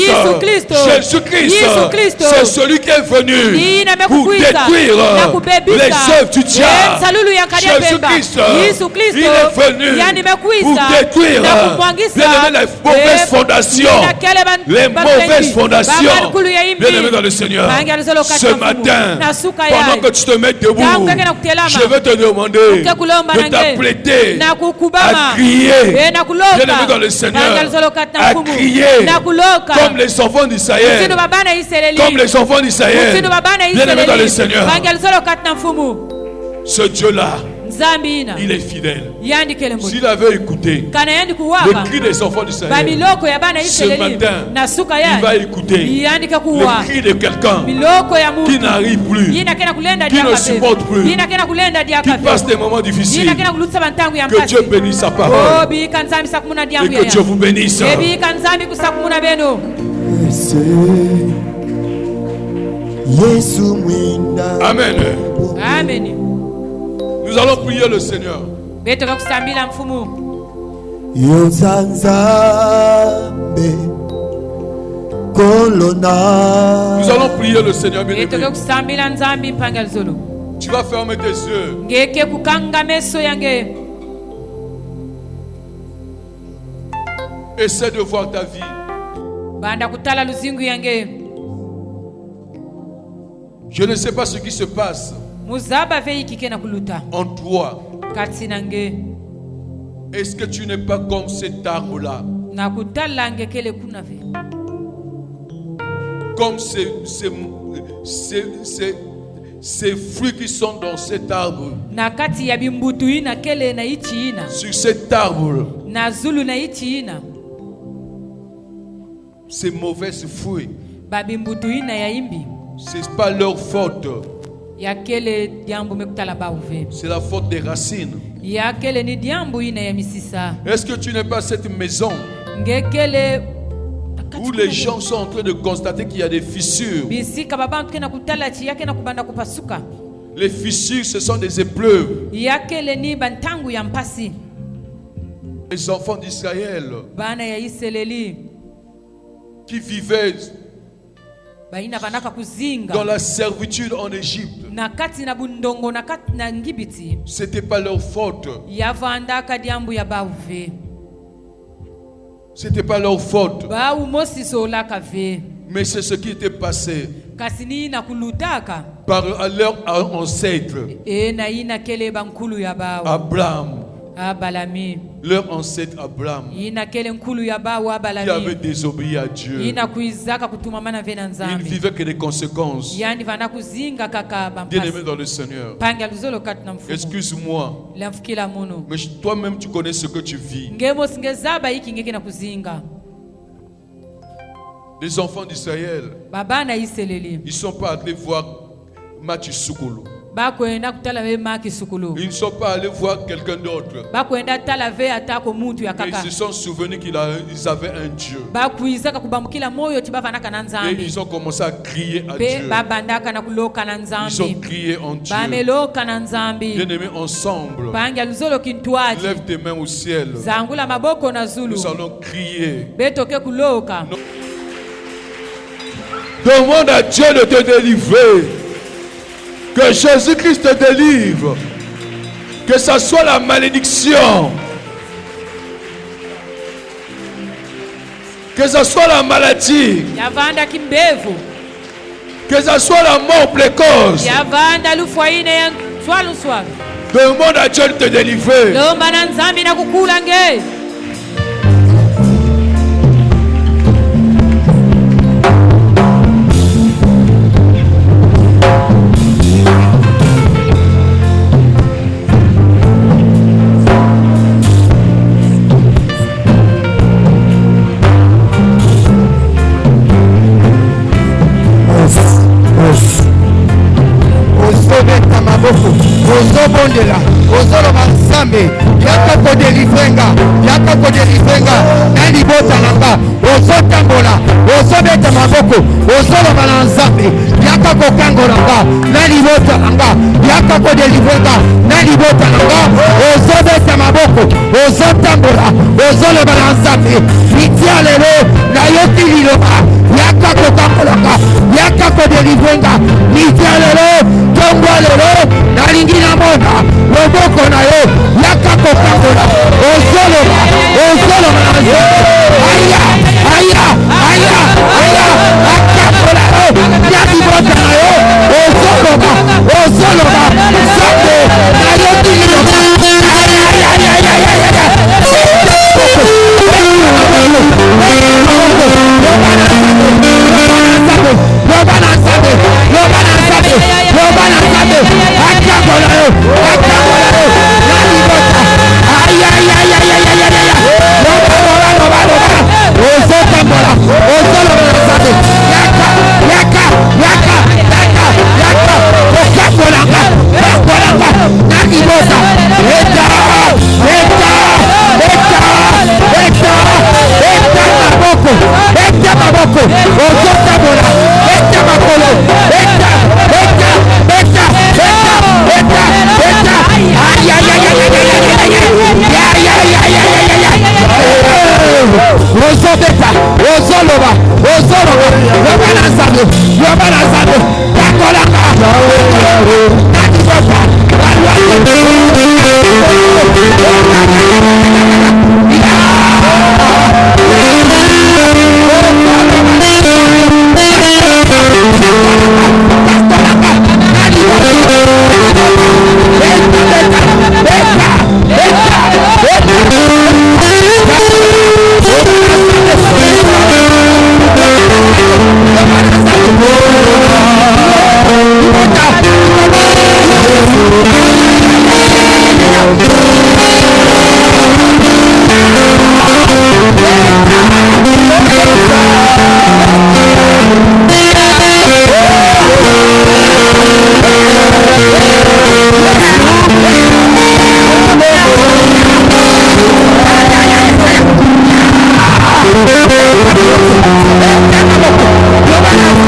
Jésus-Christ, c'est celui qui est venu pour détruire les œuvres du diable. Jésus-Christ, il est venu pour détruire les mauvaises fondations. Les mauvaises fondations. Bien-aimé dans le Seigneur, ce matin, pendant que tu te mets debout, je vais te demander de t'apprêter à crier. Bien-aimé dans le Seigneur, à crier comme les enfants d'Israël. Comme les enfants d'Israël. Bien-aimé dans le Seigneur, ce Dieu-là, il est fidèle. S'il avait écouté le cri des enfants d'Israël, ce matin, il va écouter le cri de quelqu'un qui n'arrive plus, qui ne supporte plus, qui passe des moments difficiles. Que Dieu bénisse sa parole et que Dieu vous bénisse. Amen. Amen. Nous allons prier le Seigneur. Nous allons prier le Seigneur, bien-aimé. Tu vas fermer tes yeux. Essaie de voir ta vie. Je ne sais pas ce qui se passe en toi. Est-ce que tu n'es pas comme cet arbre-là? Comme ces fruits qui sont dans cet arbre. Sur cet arbre. Ces mauvaises fruits. Ce n'est pas leur faute. C'est la faute des racines. Est-ce que tu n'es pas cette maison où les gens sont en train de constater qu'il y a des fissures? Les fissures, ce sont des épreuves. Les enfants d'Israël qui vivaient dans la servitude en Égypte, c'était pas leur faute. C'était pas leur faute. Mais c'est ce qui était passé par leur ancêtre Abraham. Leur ancêtre Abraham, qui avait désobéi à Dieu, il ne vivait que des conséquences. Bien-aimé dans le Seigneur, excuse-moi, mais toi-même tu connais ce que tu vis. Les enfants d'Israël, ils ne sont pas allés voir Mathieu Soukolo. Ils ne sont pas allés voir quelqu'un d'autre. Et ils se sont souvenus qu'ils avaient un Dieu. Et ils ont commencé à crier à Dieu. Ils ont crié en Dieu. Bien-aimés, ensemble, lève tes mains au ciel. Nous allons crier. Demande à Dieu de te délivrer. Que Jésus-Christ te délivre. Que ça soit la malédiction. Que ça soit la maladie. Que ça soit la mort précoce. Demande à Dieu de te délivrer. Ozobondela, ozoloba nzambe, yaka kodelivrenga, nani botalanga, ozotambola, ozobeta maboko, ozoloba na nzambe, yaka kokangolanga, nani botalanga, yaka yaka kodelivrenga na libota nanga ozobeta maboko ozotambola ozoloba na nzambe litia lelo nayoki liloba yaka kotambolaka yaka kodelivrenga litia lelo tongwa lelo nalingi namona loboko